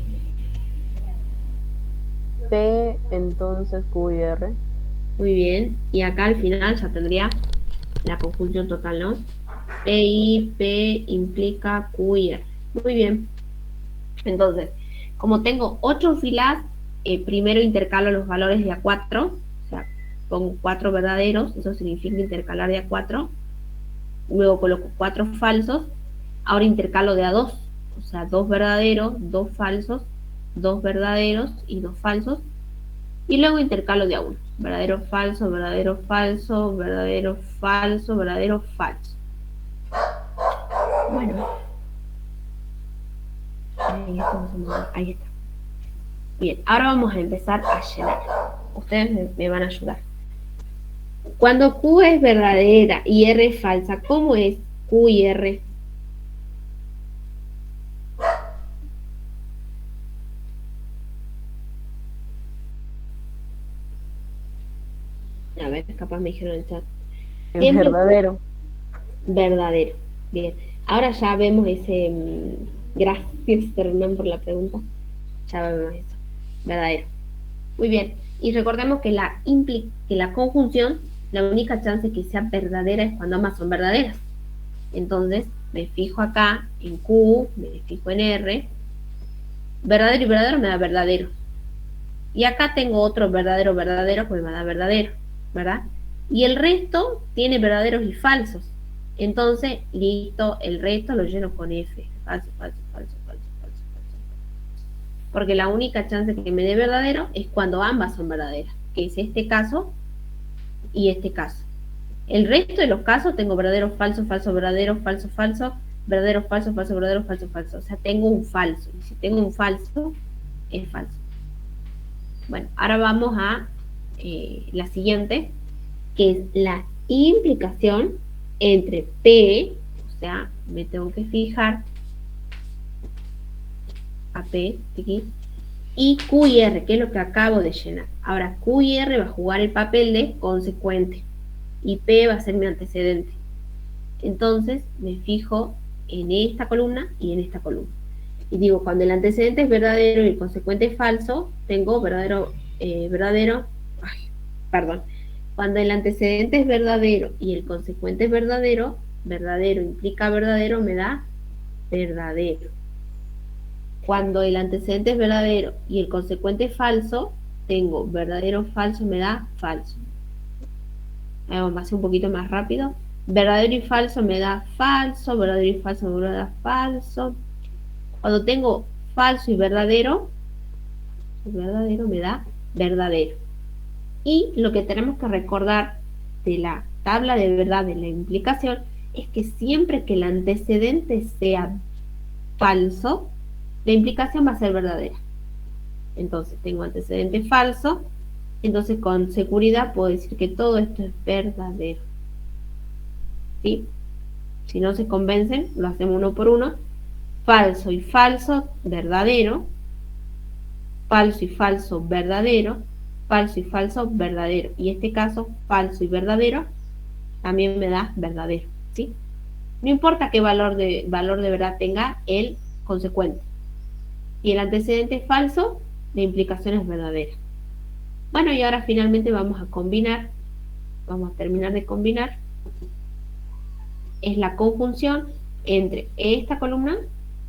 S3: P, entonces Q y R.
S2: Muy bien. Y acá al final ya tendría la conjunción total, ¿no? P implica Q y R. Muy bien. Entonces, como tengo 8 filas, primero intercalo los valores de A4, o sea, pongo 4 verdaderos, eso significa intercalar de A4. Luego coloco 4 falsos, ahora intercalo de A2, o sea, 2 verdaderos, 2 falsos, 2 verdaderos y 2 falsos. Y luego intercalo de A1, verdadero, falso, verdadero, falso, verdadero, falso, verdadero, falso. Bueno. Ahí está. Bien, ahora vamos a empezar a llenar. Ustedes me van a ayudar. Cuando Q es verdadera y R es falsa, ¿cómo es Q y R? A ver, capaz me dijeron en el chat.
S3: Es verdadero.
S2: Verdadero. Bien. Ahora ya vemos ese... gracias, Hernán, por la pregunta. Ya vemos eso. Verdadero. Muy bien. Y recordemos que la conjunción, la única chance que sea verdadera es cuando ambas son verdaderas. Entonces, me fijo acá en Q, me fijo en R. Verdadero y verdadero me da verdadero. Y acá tengo otro verdadero, pues me da verdadero, ¿verdad? Y el resto tiene verdaderos y falsos. Entonces, listo, el resto lo lleno con F. Falso, falso, falso, falso, falso, falso. Porque la única chance que me dé verdadero es cuando ambas son verdaderas, que es este caso y este caso. El resto de los casos tengo verdadero, falso, falso, verdadero, falso, falso, verdadero, falso, falso, verdadero, falso, falso. O sea, tengo un falso. Y si tengo un falso, es falso. Bueno, ahora vamos a la siguiente, que es la implicación entre P, o sea, me tengo que fijar a P, aquí, y Q y R, que es lo que acabo de llenar. Ahora, Q y R va a jugar el papel de consecuente, y P va a ser mi antecedente. Entonces, me fijo en esta columna y en esta columna. Y digo, cuando el antecedente es verdadero y el consecuente es falso, tengo cuando el antecedente es verdadero y el consecuente es verdadero, verdadero implica verdadero, me da verdadero. Cuando el antecedente es verdadero y el consecuente es falso, tengo verdadero, falso, me da falso. Vamos a hacer un poquito más rápido. Verdadero y falso me da falso, verdadero y falso me da falso. Cuando tengo falso y verdadero me da verdadero. Y lo que tenemos que recordar de la tabla de verdad de la implicación es que siempre que el antecedente sea falso, la implicación va a ser verdadera. Entonces tengo antecedente falso, entonces con seguridad puedo decir que todo esto es verdadero. ¿Sí? Si no se convencen, lo hacemos uno por uno. Falso y falso, verdadero. Falso y falso, verdadero. Falso y falso, verdadero. Y en este caso, falso y verdadero, también me da verdadero. ¿Sí? No importa qué valor de verdad tenga el consecuente. Y el antecedente es falso, la implicación es verdadera. Bueno, y ahora finalmente vamos a combinar. Vamos a terminar de combinar. Es la conjunción entre esta columna,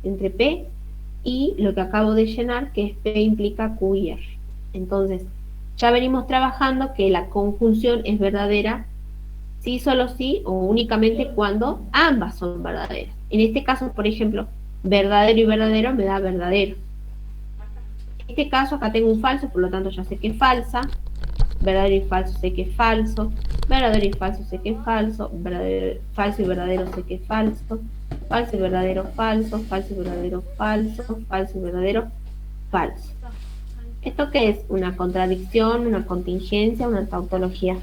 S2: entre P, y lo que acabo de llenar, que es P implica Q y R. Entonces, ya venimos trabajando que la conjunción es verdadera, sí, solo sí, o únicamente cuando ambas son verdaderas. En este caso, por ejemplo, verdadero y verdadero me da verdadero. En este caso, acá tengo un falso, por lo tanto ya sé que es falsa. Verdadero y falso sé que es falso. Verdadero y falso sé que es falso. Falso y verdadero sé que es falso. Falso y verdadero falso. Falso y verdadero falso. Falso y verdadero falso. ¿Esto qué es? Una contradicción, una contingencia, una tautología.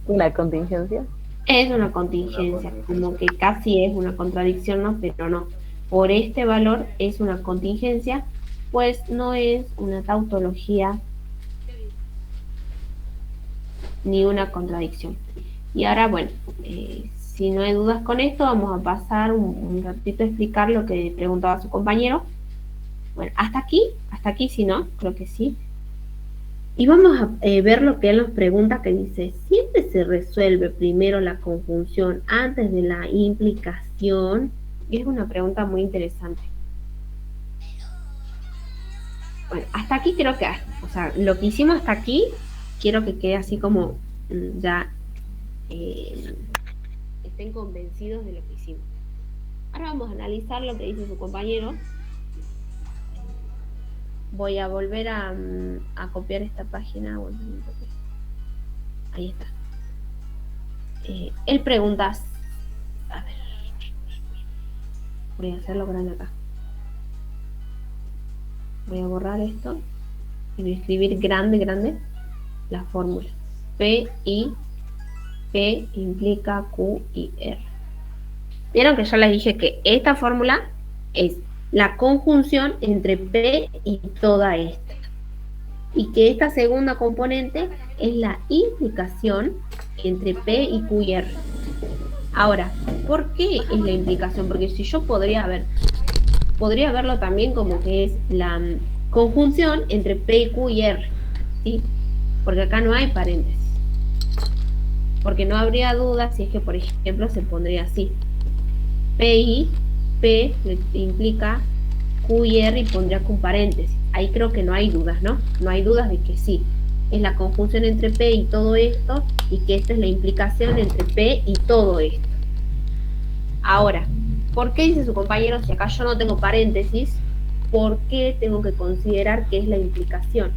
S3: ¿La contingencia?
S2: Es una contingencia, como que casi es una contradicción, ¿no? Pero no. Por este valor es una contingencia, pues no es una tautología ni una contradicción. Y ahora, bueno, si no hay dudas con esto, vamos a pasar un ratito a explicar lo que preguntaba su compañero. Bueno, hasta aquí, si no, creo que sí. Y vamos a ver lo que él nos pregunta, que dice, ¿siempre se resuelve primero la conjunción antes de la implicación? Y es una pregunta muy interesante. Bueno, hasta aquí creo que, o sea, lo que hicimos hasta aquí, quiero que quede así como ya estén convencidos de lo que hicimos. Ahora vamos a analizar lo que dice su compañero. Voy a volver a copiar esta página. Ahí está. Él pregunta, a ver, voy a hacerlo grande acá. Voy a borrar esto y voy a escribir grande la fórmula. P implica Q y R. Vieron que yo les dije que esta fórmula es la conjunción entre P y toda esta. Y que esta segunda componente es la implicación entre P y Q y R. Ahora, ¿por qué es la implicación? Porque si yo podría verlo también como que es la conjunción entre P y Q y R, ¿sí? Porque acá no hay paréntesis. Porque no habría duda si es que, por ejemplo, se pondría así. P implica Q y R y pondría con paréntesis. Ahí creo que no hay dudas, ¿no? No hay dudas de que sí. Es la conjunción entre P y todo esto, y que esta es la implicación entre P y todo esto. Ahora, ¿por qué dice su compañero si acá yo no tengo paréntesis? ¿Por qué tengo que considerar que es la implicación?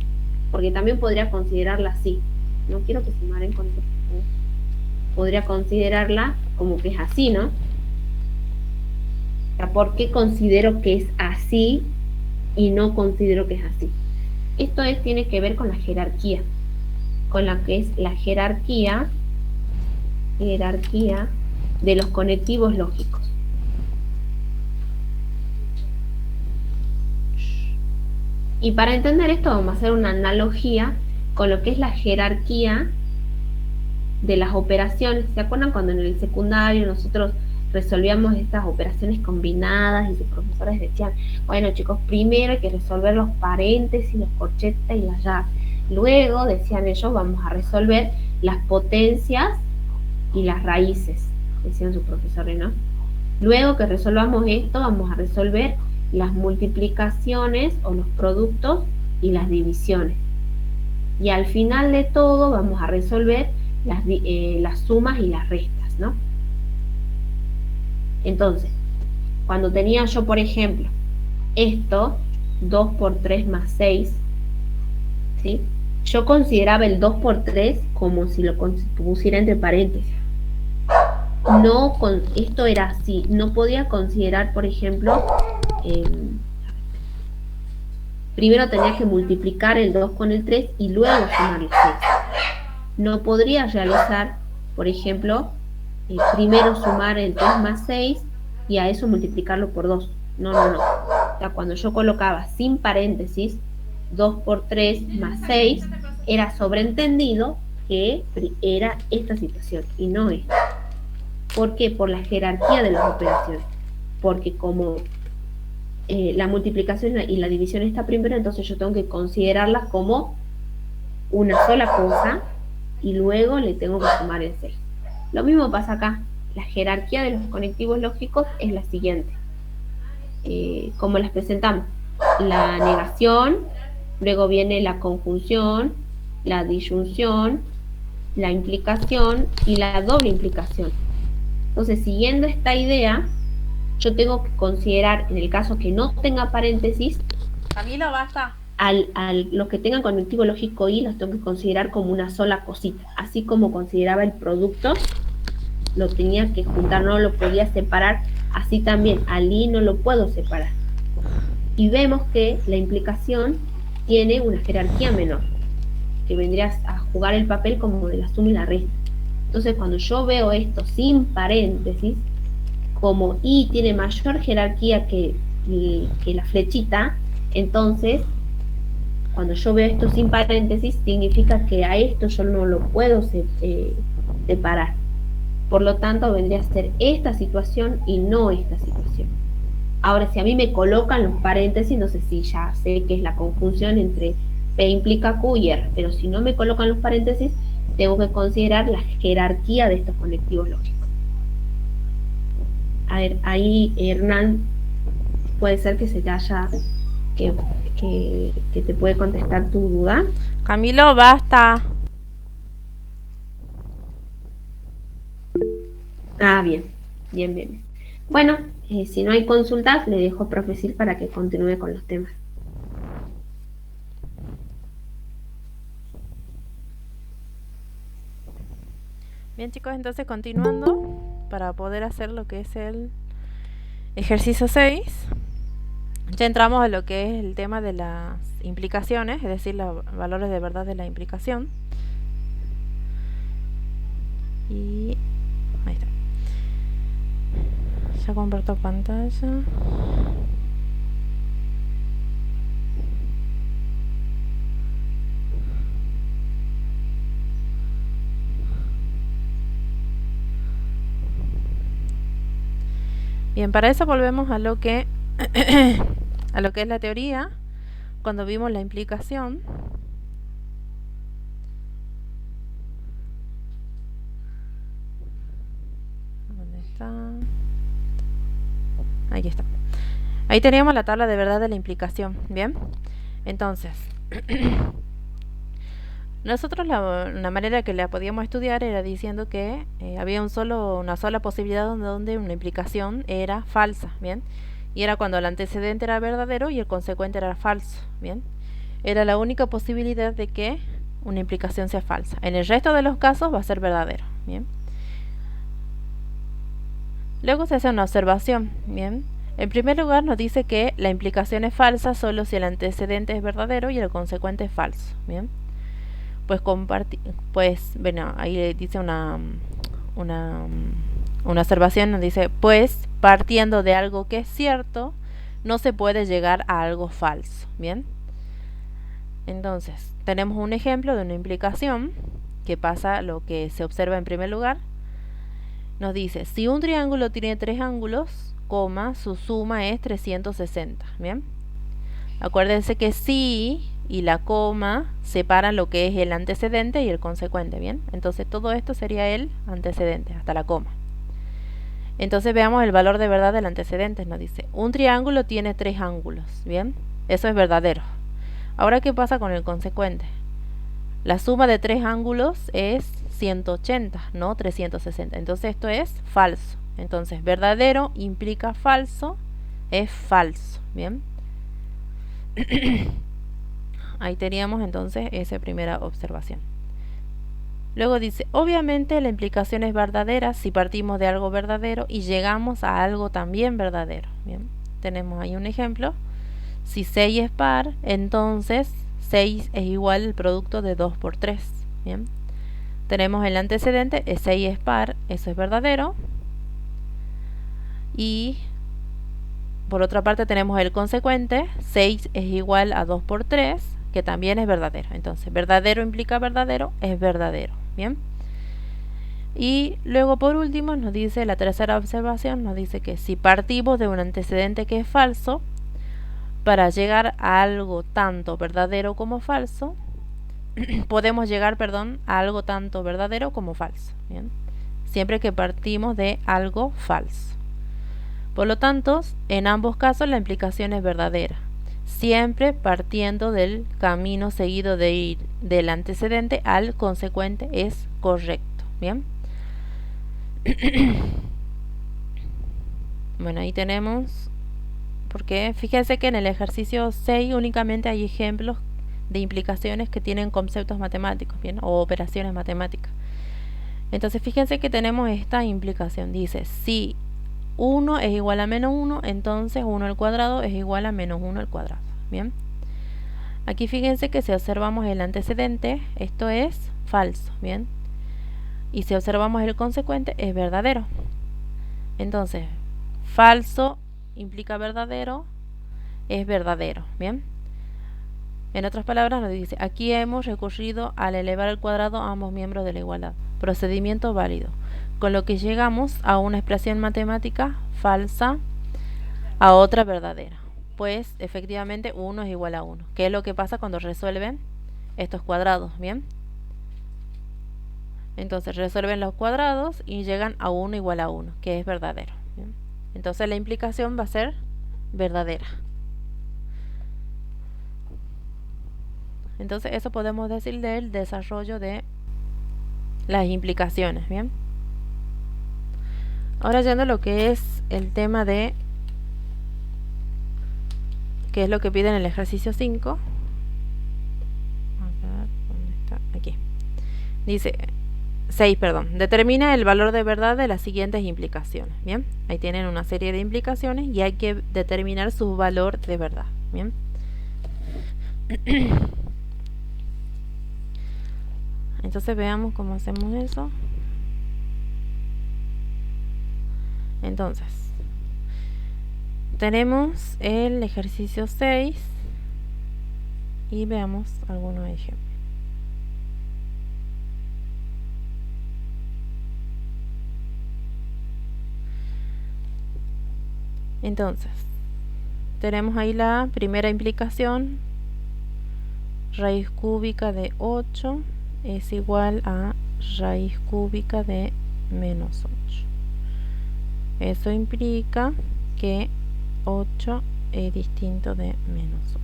S2: Porque también podría considerarla así. No quiero que se maren con esto. Podría considerarla como que es así, ¿no? O sea, ¿por qué considero que es así y no considero que es así? Esto tiene que ver con la jerarquía, con la que es la jerarquía de los conectivos lógicos. Y para entender esto vamos a hacer una analogía con lo que es la jerarquía de las operaciones. ¿Se acuerdan cuando en el secundario nosotros resolvíamos estas operaciones combinadas y sus profesores decían, bueno chicos, primero hay que resolver los paréntesis, los corchetes y las llaves? Luego, decían ellos, vamos a resolver las potencias y las raíces, decían sus profesores, ¿no? Luego que resolvamos esto, vamos a resolver las multiplicaciones o los productos y las divisiones. Y al final de todo vamos a resolver las sumas y las restas, ¿no? Entonces, cuando tenía yo, por ejemplo, esto, 2 por 3 más 6, ¿sí? Yo consideraba el 2 por 3 como si lo pusiera entre paréntesis. No, esto era así. No podía considerar, por ejemplo, primero tenía que multiplicar el 2 con el 3 y luego sumar el 6. No podría realizar, por ejemplo, primero sumar el 3 más 6 y a eso multiplicarlo por 2. No. O sea, cuando yo colocaba sin paréntesis 2 por 3 más 6, era sobreentendido que era esta situación y no esta. ¿Por qué? Por la jerarquía de las operaciones. Porque como la multiplicación y la división está primero, entonces yo tengo que considerarlas como una sola cosa y luego le tengo que sumar el 6. Lo mismo pasa acá. La jerarquía de los conectivos lógicos es la siguiente. Como las presentamos. La negación, luego viene la conjunción, la disyunción, la implicación y la doble implicación. Entonces, siguiendo esta idea, yo tengo que considerar, en el caso que no tenga paréntesis,
S1: Camilo, basta.
S2: Los que tengan conectivo lógico y los tengo que considerar como una sola cosita. Así como consideraba el producto, lo tenía que juntar, no lo podía separar. Así también al i no lo puedo separar. Y vemos que la implicación tiene una jerarquía menor, que vendría a jugar el papel como de la suma y la resta. Entonces, cuando yo veo esto sin paréntesis, como i tiene mayor jerarquía que la flechita, entonces, cuando yo veo esto sin paréntesis, significa que a esto yo no lo puedo separar. Por lo tanto, vendría a ser esta situación y no esta situación. Ahora, si a mí me colocan los paréntesis, no sé si ya sé que es la conjunción entre P implica Q y R, pero si no me colocan los paréntesis, tengo que considerar la jerarquía de estos conectivos lógicos. A ver, ahí Hernán, puede ser que se te haya, que te puede contestar tu duda.
S1: Camilo, basta.
S2: Ah, bien. Bueno, si no hay consultas, le dejo a profe Sil para que continúe con los temas.
S1: Bien, chicos, entonces continuando, para poder hacer lo que es el ejercicio 6, ya entramos a lo que es el tema de las implicaciones, es decir, los valores de verdad de la implicación. Y ahí está. Ya comparto pantalla. Bien, para eso volvemos a lo que a lo que es la teoría, cuando vimos la implicación. ¿Dónde está? Ahí está. Ahí teníamos la tabla de verdad de la implicación. Bien, entonces nosotros la manera que la podíamos estudiar era diciendo que había una sola posibilidad donde una implicación era falsa, ¿bien? Y era cuando el antecedente era verdadero y el consecuente era falso, ¿bien? Era la única posibilidad de que una implicación sea falsa. En el resto de los casos va a ser verdadero, ¿bien? Luego se hace una observación, ¿bien? En primer lugar nos dice que la implicación es falsa solo si el antecedente es verdadero y el consecuente es falso, ¿bien? Pues bueno, ahí dice una observación, nos dice, pues partiendo de algo que es cierto, no se puede llegar a algo falso, ¿bien? Entonces, tenemos un ejemplo de una implicación que pasa lo que se observa en primer lugar. Nos dice, si un triángulo tiene 3 ángulos, su suma es 360, ¿bien? Acuérdense que si y la coma separan lo que es el antecedente y el consecuente, ¿bien? Entonces todo esto sería el antecedente, hasta la coma. Entonces veamos el valor de verdad del antecedente. Nos dice, un triángulo tiene 3 ángulos, ¿bien? Eso es verdadero. Ahora, ¿qué pasa con el consecuente? La suma de 3 ángulos es 180, no 360. Entonces esto es falso. Entonces, verdadero implica falso, es falso, ¿bien? Ahí teníamos entonces esa primera observación. Luego dice, obviamente la implicación es verdadera si partimos de algo verdadero y llegamos a algo también verdadero. Bien, tenemos ahí un ejemplo. Si 6 es par, entonces 6 es igual al producto de 2 por 3. Bien, tenemos el antecedente, 6 es par, eso es verdadero. Y por otra parte tenemos el consecuente, 6 es igual a 2 por 3, que también es verdadero. Entonces, verdadero implica verdadero, es verdadero. Bien. Y luego por último nos dice la tercera observación, nos dice que si partimos de un antecedente que es falso, para llegar a algo tanto verdadero como falso, podemos llegar, a algo tanto verdadero como falso. Bien. Siempre que partimos de algo falso. Por lo tanto, en ambos casos la implicación es verdadera, siempre partiendo del camino seguido de ir del antecedente al consecuente es correcto. Bien. Bueno, ahí tenemos, porque fíjense que en el ejercicio 6 únicamente hay ejemplos de implicaciones que tienen conceptos matemáticos, ¿bien? O operaciones matemáticas. Entonces fíjense que tenemos esta implicación, dice, si 1 es igual a menos 1, entonces 1 al cuadrado es igual a menos 1 al cuadrado. Bien. Aquí fíjense que si observamos el antecedente, esto es falso. Bien. Y si observamos el consecuente, es verdadero. Entonces, falso implica verdadero, es verdadero. Bien. En otras palabras nos dice, aquí hemos recurrido al elevar al cuadrado a ambos miembros de la igualdad. Procedimiento válido. Con lo que llegamos a una expresión matemática falsa a otra verdadera. Pues efectivamente 1 es igual a 1. ¿Qué es lo que pasa cuando resuelven estos cuadrados? Bien. Entonces resuelven los cuadrados y llegan a 1 igual a 1, que es verdadero. Bien. Entonces la implicación va a ser verdadera. Entonces eso podemos decir del desarrollo de las implicaciones. Bien. Ahora yendo a lo que es el tema de qué es lo que pide en el ejercicio 5. A ver, ¿dónde está? Aquí. Dice 6, determina el valor de verdad de las siguientes implicaciones. Bien, ahí tienen una serie de implicaciones y hay que determinar su valor de verdad. Bien. Entonces veamos cómo hacemos eso. Entonces, tenemos el ejercicio 6 y veamos algunos ejemplos. Entonces, tenemos ahí la primera implicación, raíz cúbica de 8 es igual a raíz cúbica de menos 8. Eso implica que 8 es distinto de menos 8.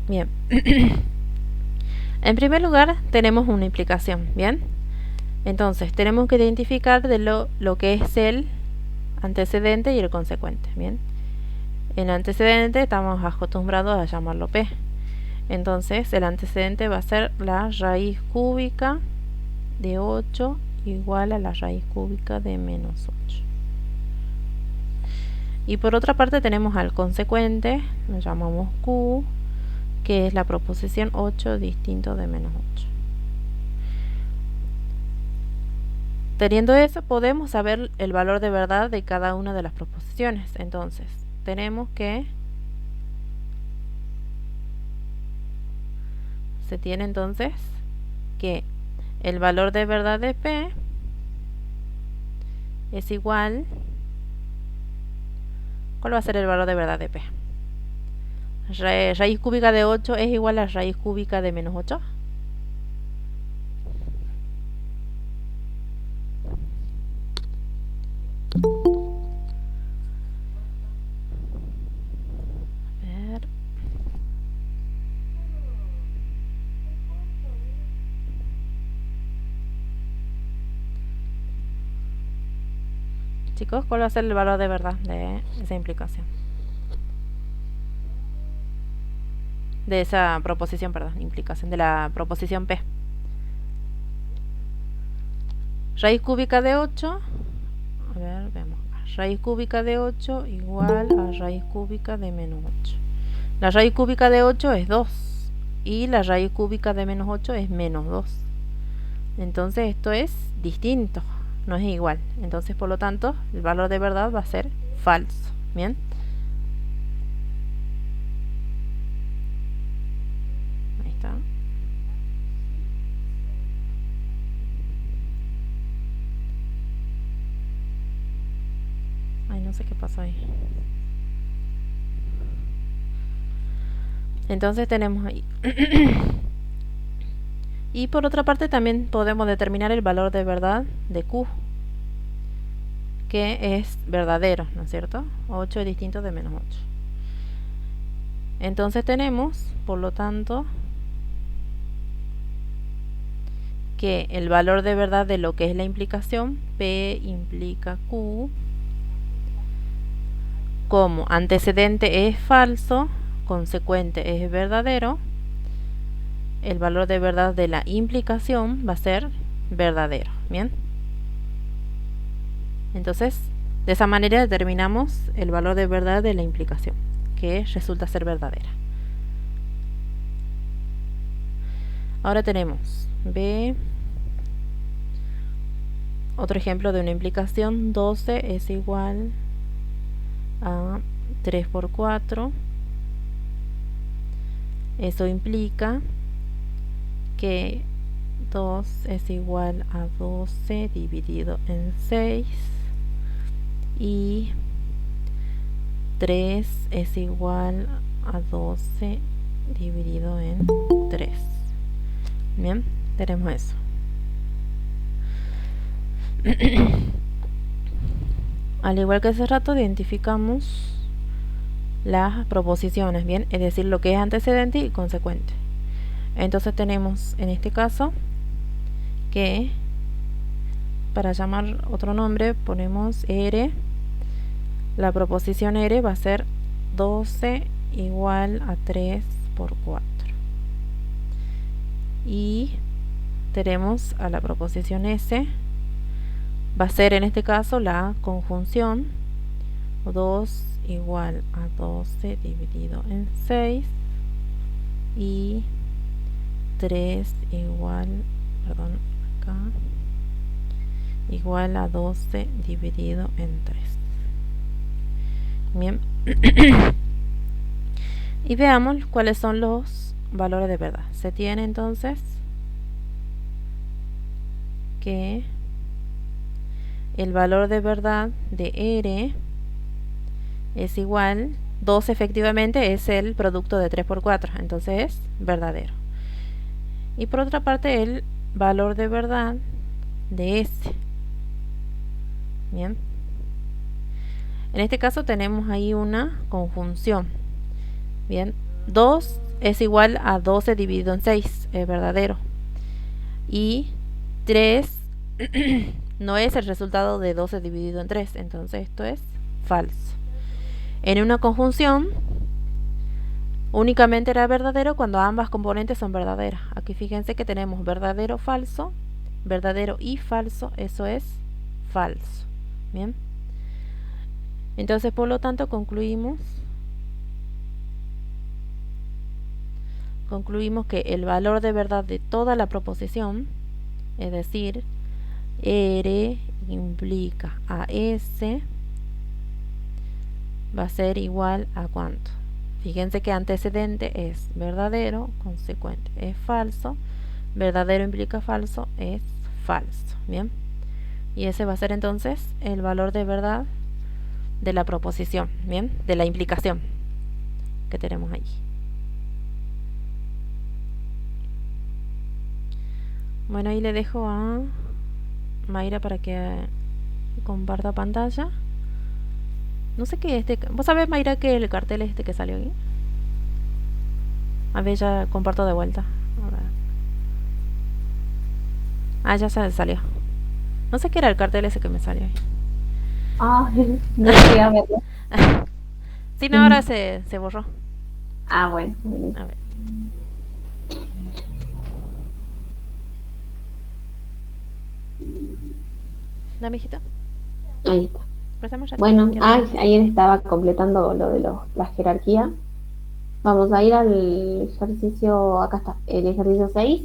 S1: Bien. En primer lugar, tenemos una implicación, ¿bien? Entonces, tenemos que identificar de lo que es el antecedente y el consecuente, ¿bien? El antecedente estamos acostumbrados a llamarlo P. Entonces, el antecedente va a ser la raíz cúbica de 8 igual a la raíz cúbica de menos 8. Y por otra parte tenemos al consecuente, lo llamamos Q, que es la proposición 8 distinto de menos 8. Teniendo eso, podemos saber el valor de verdad de cada una de las proposiciones. Entonces, tenemos que se tiene entonces que el valor de verdad de P es igual. ¿Cuál va a ser el valor de verdad de P? Raíz cúbica de 8 es igual a raíz cúbica de menos 8. A ver. Chicos, ¿cuál va a ser el valor de verdad de esa implicación? De esa proposición, perdón, implicación, de la proposición P. Raíz cúbica de 8, a ver, vemos. Raíz cúbica de 8 igual a raíz cúbica de menos 8. La raíz cúbica de 8 es 2 y la raíz cúbica de menos 8 es menos 2. Entonces esto es distinto, no es igual. Entonces, por lo tanto, el valor de verdad va a ser falso. Bien. Ahí está. Ay, no sé qué pasó ahí. Entonces tenemos ahí. Y por otra parte también podemos determinar el valor de verdad de Q, que es verdadero, ¿no es cierto? 8 es distinto de menos 8. Entonces tenemos, por lo tanto, que el valor de verdad de lo que es la implicación, P implica Q, como antecedente es falso, consecuente es verdadero, el valor de verdad de la implicación va a ser verdadero. Bien. Entonces, de esa manera determinamos el valor de verdad de la implicación, que resulta ser verdadera. Ahora tenemos B. Otro ejemplo de una implicación, 12 es igual a 3 por 4. Eso implica que 2 es igual a 12 dividido en 6 y 3 es igual a 12 dividido en 3. Bien, tenemos eso. Al igual que hace rato, identificamos las proposiciones, bien, es decir, lo que es antecedente y consecuente. Entonces tenemos en este caso que para llamar otro nombre ponemos R. La proposición R va a ser 12 igual a 3 por 4. Y tenemos a la proposición S, va a ser en este caso la conjunción 2 igual a 12 dividido en 6 y 3 igual, perdón, acá, igual a 12 dividido en 3. Bien. Y veamos cuáles son los valores de verdad. Se tiene entonces que el valor de verdad de R es igual, 2 efectivamente es el producto de 3 por 4, entonces es verdadero. Y por otra parte el valor de verdad de S. Bien. En este caso tenemos ahí una conjunción. Bien. 2 es igual a 12 dividido en 6, es verdadero. Y 3 no es el resultado de 12 dividido en 3, entonces esto es falso. En una conjunción únicamente era verdadero cuando ambas componentes son verdaderas. Aquí fíjense que tenemos verdadero, falso, verdadero y falso, eso es falso. Bien. Entonces, por lo tanto, concluimos que el valor de verdad de toda la proposición, es decir, R implica a S, va a ser igual a ¿cuánto? Fíjense que antecedente es verdadero, consecuente es falso, verdadero implica falso, es falso. Bien. Y ese va a ser entonces el valor de verdad de la proposición, bien, de la implicación que tenemos allí. Bueno, ahí le dejo a Mayra para que comparta pantalla. No sé qué es este. ¿Vos sabés, Mayra, que el cartel es este que salió aquí? A ver, ya comparto de vuelta. A ver. Ah, ya salió. No sé qué era el cartel ese que me salió ahí.
S2: Ay, no llegué a verlo.
S1: Sí, no, ahora se borró.
S2: Ah, bueno.
S1: A ver. Dame, hijita.
S2: Ahí está.
S1: Prestame un ratito,
S2: Bueno,
S1: quiero ver.
S2: ayer estaba completando lo de la jerarquía. Vamos a ir al ejercicio, acá está, el ejercicio 6,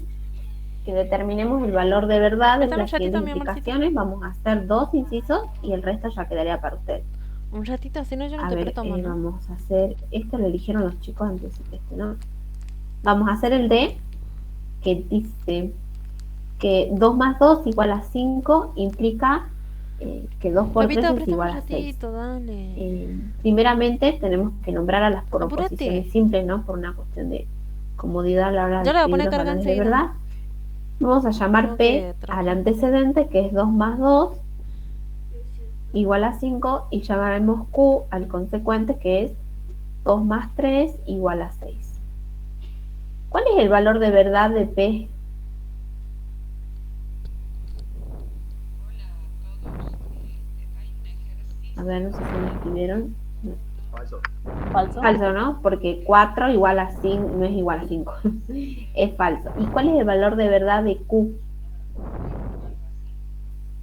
S2: que determinemos el valor de verdad de
S1: Préstame un
S2: las
S1: ratito,
S2: siguientes
S1: mi amorcito.
S2: implicaciones. Vamos a hacer 2 incisos y el resto ya quedaría para ustedes.
S1: Un ratito, si no yo no
S2: A
S1: te
S2: ver,
S1: presto más, ¿no?
S2: vamos a hacer, esto lo eligieron los chicos antes, ¿no? Vamos a hacer el D, que dice que 2 más 2 igual a 5, implica que 2 por 3
S1: Papito,
S2: es
S1: préstame
S2: igual
S1: un
S2: a 6.
S1: ratito, dale.
S2: Primeramente tenemos que nombrar a las proposiciones
S1: Apúrate.
S2: simples, ¿no? Por una cuestión de comodidad a la hora de
S1: Yo le voy a
S2: escribir
S1: poner
S2: los
S1: carga
S2: valores de
S1: enseguida.
S2: verdad. Vamos a llamar
S1: Tengo
S2: P
S1: que
S2: al
S1: trabajar.
S2: antecedente, que es 2 más 2 igual a 5, y llamaremos Q al consecuente, que es 2 más 3 igual a 6. ¿Cuál es el valor de verdad de P? A ver, no sé si me escribieron.
S5: Falso.
S3: Falso.
S2: Falso, ¿no? Porque 4 igual a 5 no es igual a 5. Es falso. ¿Y cuál es el valor de verdad de Q?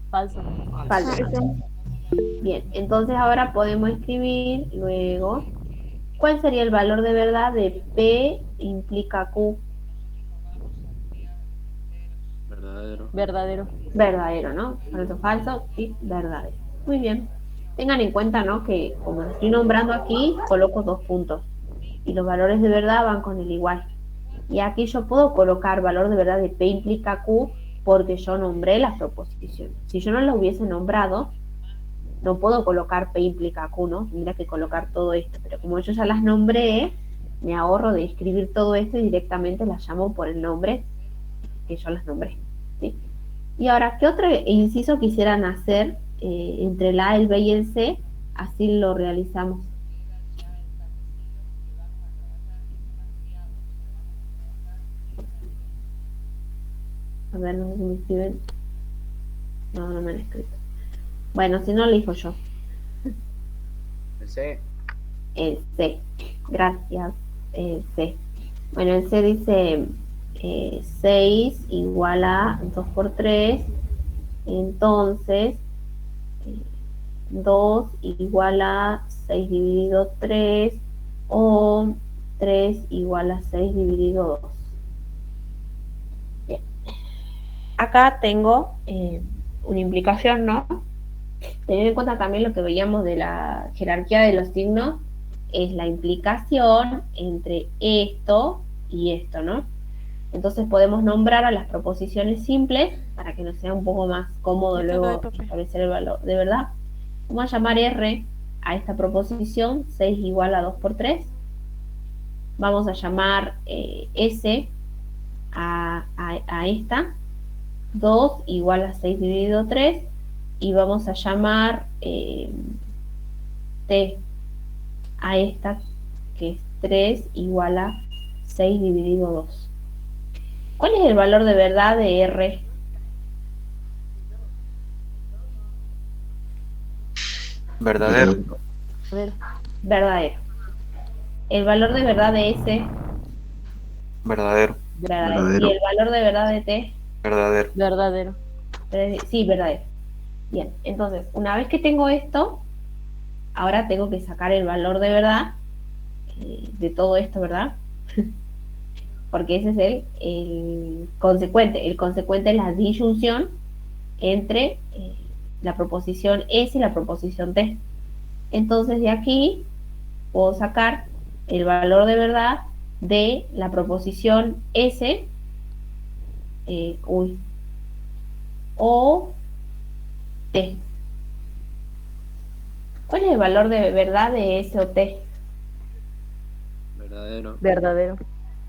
S3: Falso.
S2: Falso. Bien, entonces ahora podemos escribir luego, ¿cuál sería el valor de verdad de P implica Q?
S5: Verdadero.
S3: Verdadero.
S2: Verdadero, ¿no? Falso, falso y verdadero. Muy bien. Tengan en cuenta, ¿no? Que como lo estoy nombrando aquí, coloco 2 puntos. Y los valores de verdad van con el igual. Y aquí yo puedo colocar valor de verdad de P implica Q porque yo nombré las proposiciones. Si yo no las hubiese nombrado, no puedo colocar P implica Q, ¿no? Tendría que colocar todo esto. Pero como yo ya las nombré, me ahorro de escribir todo esto y directamente las llamo por el nombre que yo las nombré, ¿sí? Y ahora, ¿qué otro inciso quisieran hacer entre la A, el B y el C? Así lo realizamos. A ver, no sé si me escriben. No, no me han escrito. Bueno, si no, lo elijo yo.
S5: El C.
S2: El C. Gracias. El C. Bueno, el C dice 6 igual a 2 por 3. Entonces, 2 igual a 6 dividido 3 o 3 igual a 6 dividido 2. Bien. Acá tengo una implicación, ¿no? Teniendo en cuenta también lo que veíamos de la jerarquía de los signos, es la implicación entre esto y esto, ¿no? Entonces podemos nombrar a las proposiciones simples para que nos sea un poco más cómodo
S1: Esto
S2: luego
S1: doy papel.
S2: establecer el valor de verdad. Vamos a llamar R a esta proposición, 6 igual a 2 por 3. Vamos a llamar S a esta, 2 igual a 6 dividido 3. Y vamos a llamar T a esta, que es 3 igual a 6 dividido 2. ¿Cuál es el valor de verdad de R?
S5: Verdadero.
S2: Verdadero. El valor de verdad de S,
S5: Verdadero.
S2: verdadero. Y el valor de verdad de T,
S5: Verdadero.
S3: Verdadero.
S2: sí, verdadero. Bien, entonces, una vez que tengo esto, ahora tengo que sacar el valor de verdad de todo esto, ¿verdad? Porque ese es el consecuente. El consecuente es la disyunción entre la proposición S y la proposición T. Entonces, de aquí puedo sacar el valor de verdad de la proposición S o T. ¿Cuál es el valor de verdad de S o T?
S5: Verdadero.
S3: Verdadero.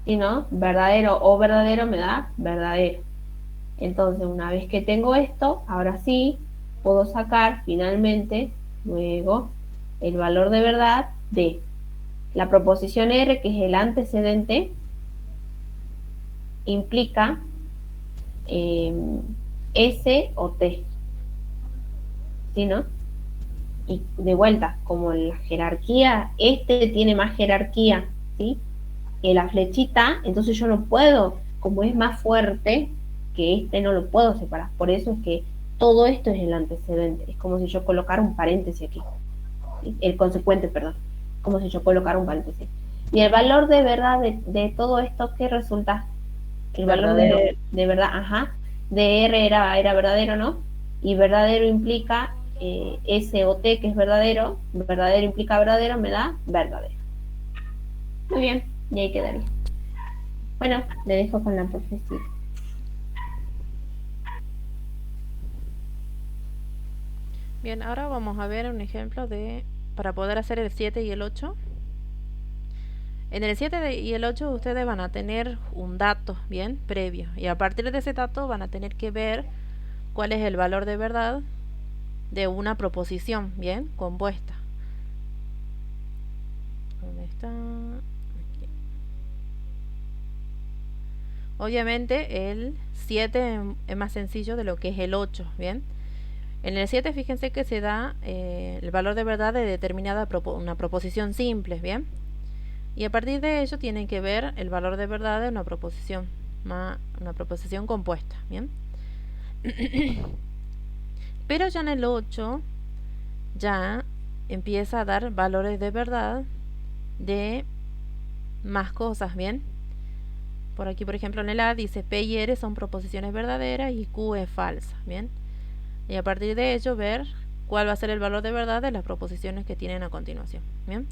S2: ¿Sí, no? Verdadero o verdadero me da verdadero. Entonces, una vez que tengo esto, ahora sí puedo sacar finalmente, luego, el valor de verdad de la proposición R, que es el antecedente, implica S o T. ¿Sí, no? Y de vuelta, como en la jerarquía, este tiene más jerarquía, ¿sí? Que la flechita, entonces yo no puedo, como es más fuerte que este, no lo puedo separar. Por eso es que todo esto es el antecedente. Es como si yo colocara un paréntesis aquí. ¿Sí? El consecuente, perdón. Como si yo colocara un paréntesis. Y el valor de verdad de todo esto, ¿qué resulta? El valor de verdad, ajá, de R era verdadero, ¿no? Y verdadero implica S o T, que es verdadero implica verdadero, me da verdadero. Muy bien, y ahí quedaría. Bueno, le dejo con la profecía.
S1: Bien, ahora vamos a ver un ejemplo para poder hacer el 7 y el 8. En el 7 y el 8 ustedes van a tener un dato, bien, previo. Y a partir de ese dato van a tener que ver cuál es el valor de verdad de una proposición, bien, compuesta. ¿Dónde está? Aquí. Obviamente el 7 es más sencillo de lo que es el 8, bien. En el 7 fíjense que se da el valor de verdad de determinada una proposición simple, bien. Y a partir de ello tienen que ver el valor de verdad de una proposición compuesta, bien. Pero ya en el 8 ya empieza a dar valores de verdad de más cosas, bien. Por aquí, por ejemplo, en el A dice P y R son proposiciones verdaderas y Q es falsa, bien. Y a partir de ello ver cuál va a ser el valor de verdad de las proposiciones que tienen a continuación, bien.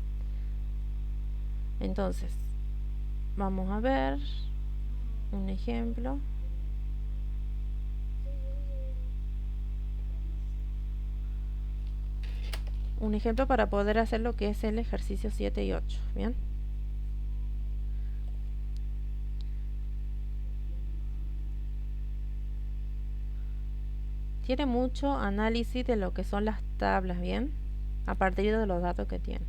S1: Entonces, vamos a ver un ejemplo. Un ejemplo para poder hacer lo que es el ejercicio 7 y 8, bien. Tiene mucho análisis de lo que son las tablas, bien, a partir de los datos que tiene.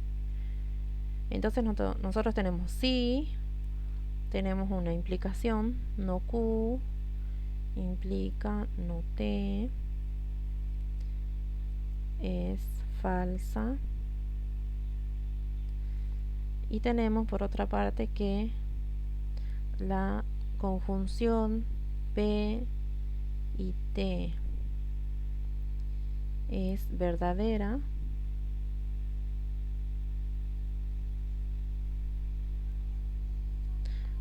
S1: Entonces nosotros tenemos si, tenemos una implicación, no Q, implica, no T, es falsa. Y tenemos por otra parte que la conjunción P y T es verdadera.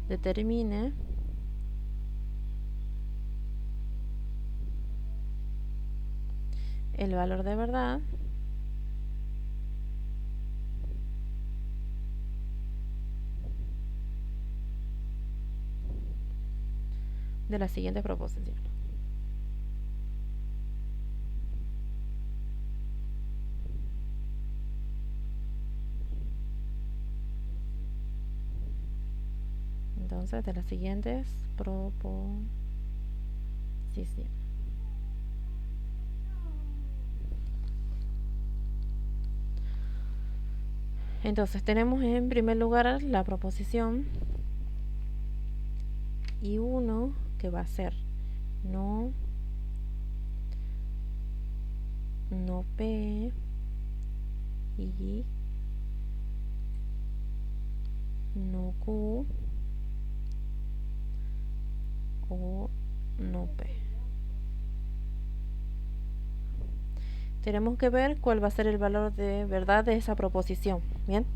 S1: Determine el valor de verdad de la siguiente proposición. Entonces, de las siguientes proposiciones. Entonces, tenemos en primer lugar la proposición I1, que va a ser no P y no Q o no P. Tenemos que ver cuál va a ser el valor de verdad de esa proposición, ¿bien?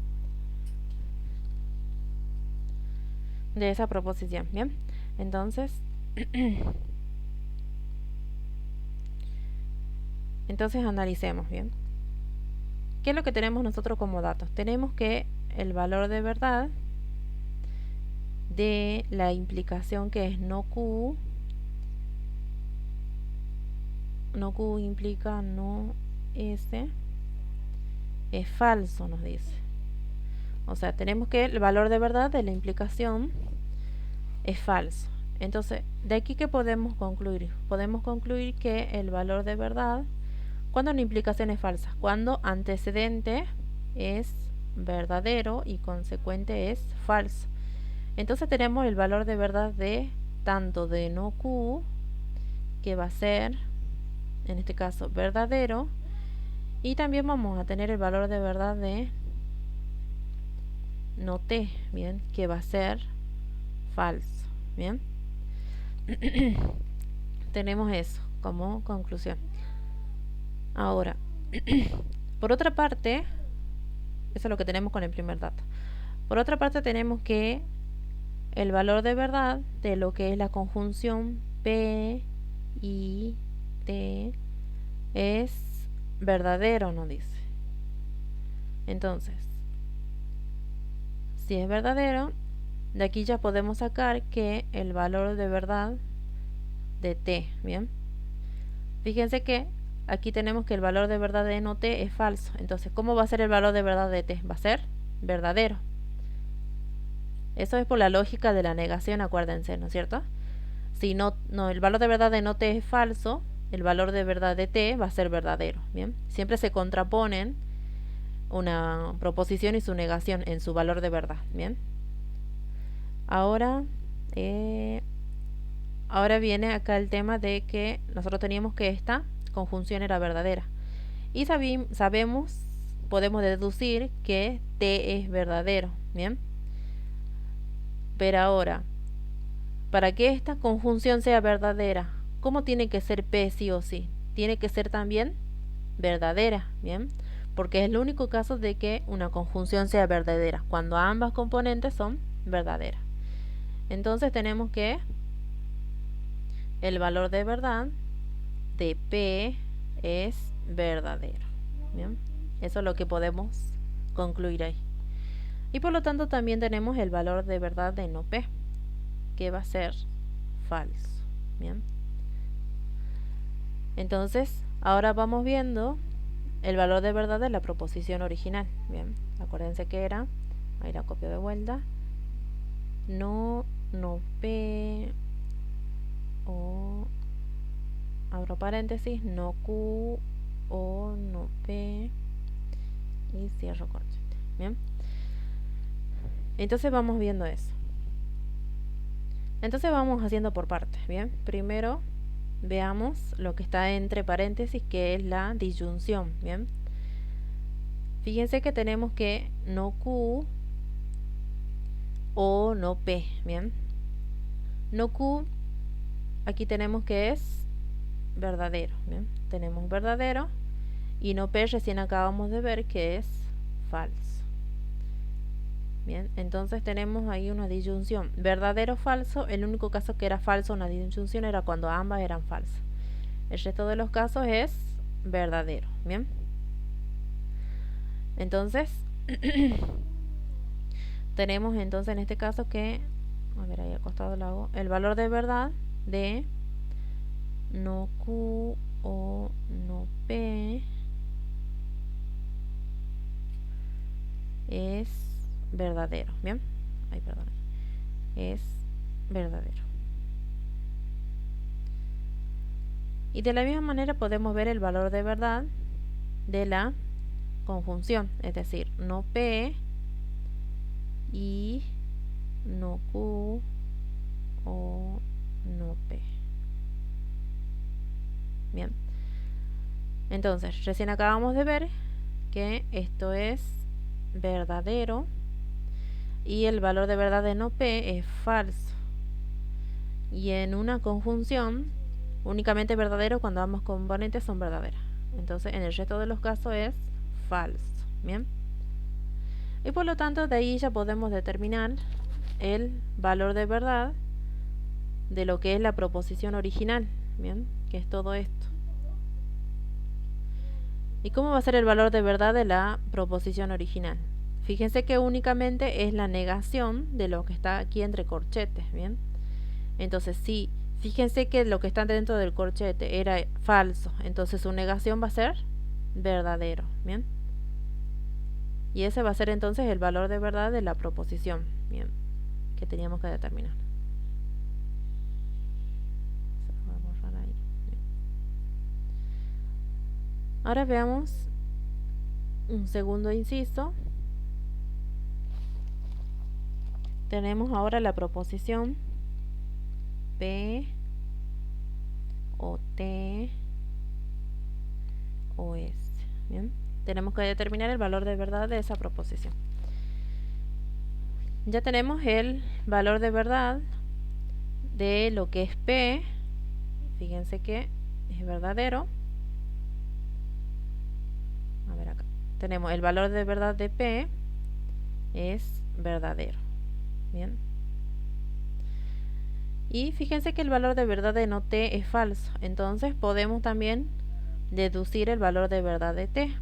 S1: De esa proposición, ¿bien? Entonces, analicemos, ¿bien? ¿Qué es lo que tenemos nosotros como datos? Tenemos que el valor de verdad de la implicación que es no Q implica no S, es falso, nos dice. O sea, tenemos que el valor de verdad de la implicación es falso. Entonces, de aquí, ¿qué podemos concluir? Podemos concluir que el valor de verdad, cuando una implicación es falsa, cuando antecedente es verdadero y consecuente es falso. Entonces tenemos el valor de verdad de tanto de no Q, que va a ser, en este caso, verdadero, Y también vamos a tener el valor de verdad de no t, bien, que va a ser falso, bien. Tenemos eso como conclusión. Ahora, por otra parte, eso es lo que tenemos con el primer dato. Por otra parte, tenemos que el valor de verdad de lo que es la conjunción P y T es verdadero, nos dice. Entonces, si es verdadero, de aquí ya podemos sacar que el valor de verdad de t, bien. Fíjense que aquí tenemos que el valor de verdad de no t es falso. Entonces, ¿cómo va a ser el valor de verdad de t? Va a ser verdadero. Eso es por la lógica de la negación, acuérdense, ¿no es cierto? Si el valor de verdad de no t es falso, el valor de verdad de t va a ser verdadero, bien. Siempre se contraponen una proposición y su negación en su valor de verdad, bien. Ahora viene acá el tema de que nosotros teníamos que esta conjunción era verdadera. Y sabemos, podemos deducir que t es verdadero, ¿bien? Pero ahora, para que esta conjunción sea verdadera, ¿cómo tiene que ser p sí o sí? Tiene que ser también verdadera, ¿bien? Porque es el único caso de que una conjunción sea verdadera, cuando ambas componentes son verdaderas. Entonces tenemos que el valor de verdad de P es verdadero. ¿Bien? Eso es lo que podemos concluir ahí. Y por lo tanto también tenemos el valor de verdad de no P, que va a ser falso. ¿Bien? Entonces, ahora vamos viendo el valor de verdad de la proposición original. Bien, acuérdense que era, ahí la copio de vuelta, no P, o abro paréntesis, no Q o no P y cierro corchete. Bien, entonces vamos viendo eso. Entonces vamos haciendo por partes. Bien, primero veamos lo que está entre paréntesis, que es la disyunción. Bien, fíjense que tenemos que no Q o no P. Bien, no Q aquí tenemos que es verdadero. Bien, tenemos verdadero, y no P recién acabamos de ver que es falso. Bien, entonces tenemos ahí una disyunción verdadero falso. El único caso que era falso una disyunción era cuando ambas eran falsas. El resto de los casos es verdadero. Bien, entonces tenemos entonces en este caso que, a ver, ahí al costado lo hago, el valor de verdad de no Q o no P es verdadero. Bien, ay, perdón, es verdadero. Y de la misma manera podemos ver el valor de verdad de la conjunción, es decir, no P y no Q o no P. Bien, entonces recién acabamos de ver que esto es verdadero y el valor de verdad de no P es falso. Y en una conjunción únicamente verdadero cuando ambos componentes son verdaderas. Entonces en el resto de los casos es falso. Bien, y por lo tanto de ahí ya podemos determinar el valor de verdad de lo que es la proposición original. Bien, que es todo esto. ¿Y cómo va a ser el valor de verdad de la proposición original? Fíjense que únicamente es la negación de lo que está aquí entre corchetes. Bien, entonces sí, fíjense que lo que está dentro del corchete era falso, entonces su negación va a ser verdadero. Bien, y ese va a ser entonces el valor de verdad de la proposición, bien, que teníamos que determinar. Se va a borrar ahí. Bien. Ahora veamos un segundo inciso. Tenemos ahora la proposición P o T o S. Bien, tenemos que determinar el valor de verdad de esa proposición. Ya tenemos el valor de verdad de lo que es P. Fíjense que es verdadero. A ver acá. Tenemos el valor de verdad de P es verdadero. Bien. Y fíjense que el valor de verdad de no T es falso. Entonces podemos también deducir el valor de verdad de T.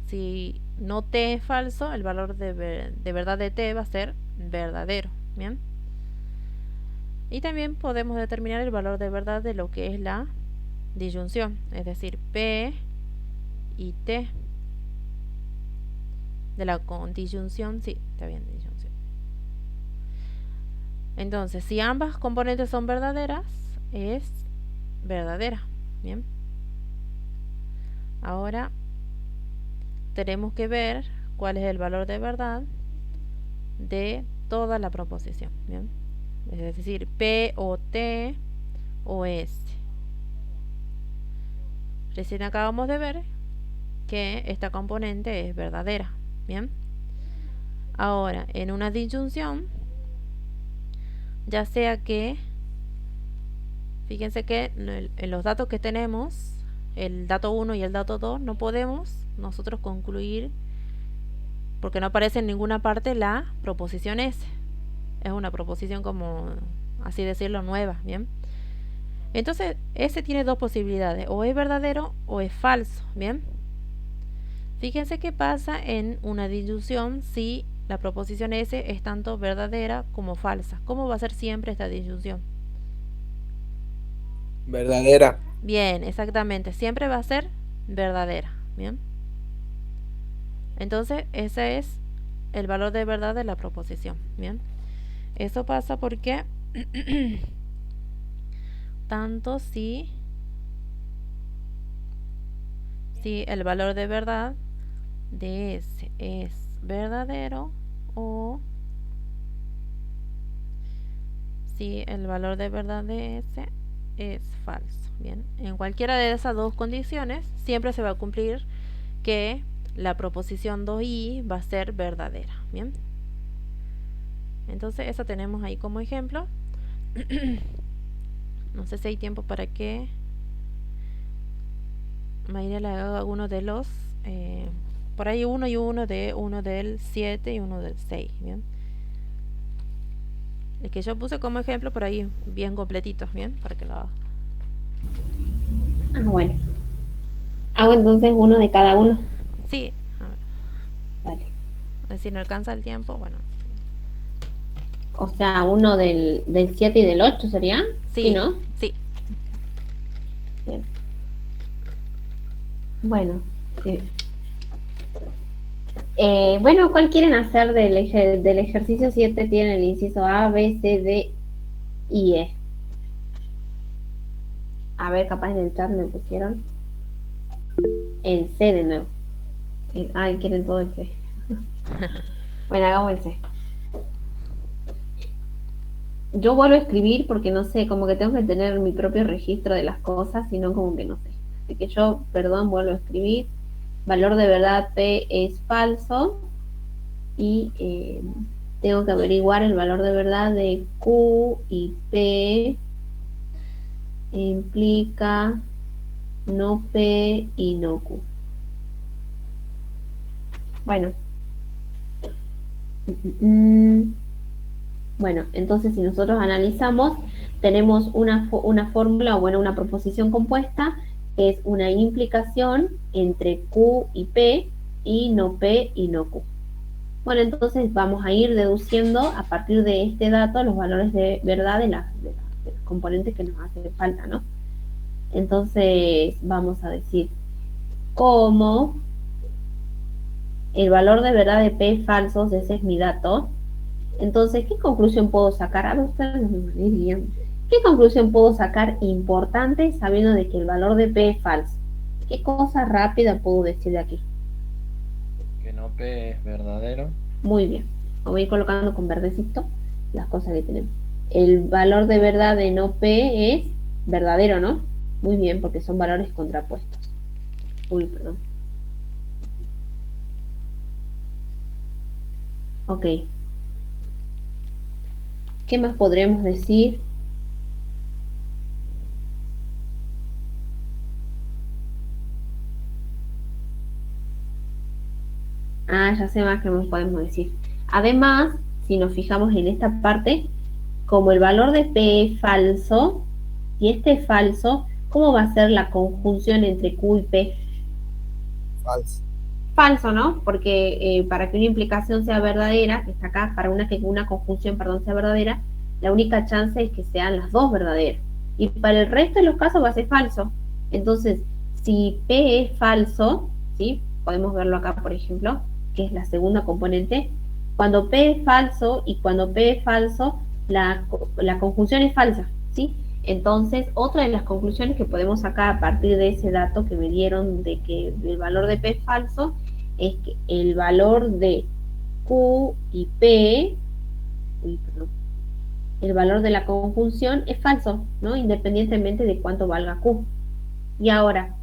S1: Si no T es falso, el valor de verdad de T va a ser verdadero. Bien. Y también podemos determinar el valor de verdad de lo que es la disyunción, es decir, P y T. De la disyunción, sí, está bien, disyunción. Entonces, si ambas componentes son verdaderas, es verdadera. Bien. Ahora tenemos que ver cuál es el valor de verdad de toda la proposición. Bien. Es decir, P o T o S. Recién acabamos de ver que esta componente es verdadera. Bien. Ahora, en una disyunción, ya sea que, fíjense que en los datos que tenemos, el dato 1 y el dato 2, no podemos nosotros concluir, porque no aparece en ninguna parte la proposición S. Es una proposición, como así decirlo, nueva. Bien. Entonces, S tiene dos posibilidades, o es verdadero o es falso. Bien. Fíjense qué pasa en una disyunción si la proposición S es tanto verdadera como falsa. ¿Cómo va a ser siempre esta disyunción?
S6: Verdadera.
S1: Bien, exactamente. Siempre va a ser verdadera. Bien. Entonces, ese es el valor de verdad de la proposición. Bien. Eso pasa porque tanto si el valor de verdad de S es verdadero o si el valor de verdad de S es falso. Bien, en cualquiera de esas dos condiciones siempre se va a cumplir que la proposición 2i va a ser verdadera. Bien, entonces eso tenemos ahí como ejemplo. No sé si hay tiempo para que Mayra le haga alguno de los por ahí uno del 7 y uno del 6. Bien, el que yo puse como ejemplo por ahí bien completitos. Bien, para que lo haga.
S2: Bueno. Hago entonces uno de cada uno.
S1: Sí, a ver.
S2: Vale.
S1: Si no alcanza el tiempo, bueno.
S2: O sea, uno del 7 y del 8 sería.
S1: Sí,
S2: ¿no?
S1: sí.
S2: Bien. Bueno, sí. Bueno, ¿cuál quieren hacer del ejercicio 7? Tienen el inciso A, B, C, D y E. A ver, capaz en el chat me pusieron el C de nuevo. Ay, quieren todo el C. Bueno, hagamos el C. Yo vuelvo a escribir porque no sé, como que tengo que tener mi propio registro de las cosas, sino como que no sé. Así que yo, perdón, vuelvo a escribir. Valor de verdad P es falso y tengo que averiguar el valor de verdad de Q y P implica no P y no Q. Bueno. Bueno, entonces si nosotros analizamos, tenemos una fórmula, o bueno, una proposición compuesta, que es una implicación entre Q y P, y no P y no Q. Bueno, entonces vamos a ir deduciendo a partir de este dato los valores de verdad de los componentes que nos hacen falta, ¿no? Entonces vamos a decir como el valor de verdad de P es falso, ese es mi dato. Entonces, ¿qué conclusión puedo sacar? A ver, ustedes me dirían. ¿Qué conclusión puedo sacar importante sabiendo de que el valor de P es falso? ¿Qué cosa rápida puedo decir de aquí?
S6: Que no P es verdadero.
S2: Muy bien. Voy a ir colocando con verdecito las cosas que tenemos. El valor de verdad de no P es verdadero, ¿no? Muy bien, porque son valores contrapuestos. Uy, perdón. Ok. ¿Qué más podremos decir? Ah, ya sé más que más podemos decir. Además, si nos fijamos en esta parte, como el valor de P es falso, y este es falso, ¿cómo va a ser la conjunción entre Q y P?
S6: Falso.
S2: Falso, ¿no? Porque para que una implicación sea verdadera, que está acá, para que una conjunción, perdón, sea verdadera, la única chance es que sean las dos verdaderas. Y para el resto de los casos va a ser falso. Entonces, si P es falso, ¿sí? Podemos verlo acá, por ejemplo, que es la segunda componente. Cuando P es falso y cuando P es falso, la conjunción es falsa, ¿sí? Entonces, otra de las conclusiones que podemos sacar a partir de ese dato que me dieron de que el valor de P es falso, es que el valor de Q y P, el valor de la conjunción es falso, ¿no? Independientemente de cuánto valga Q. Y ahora,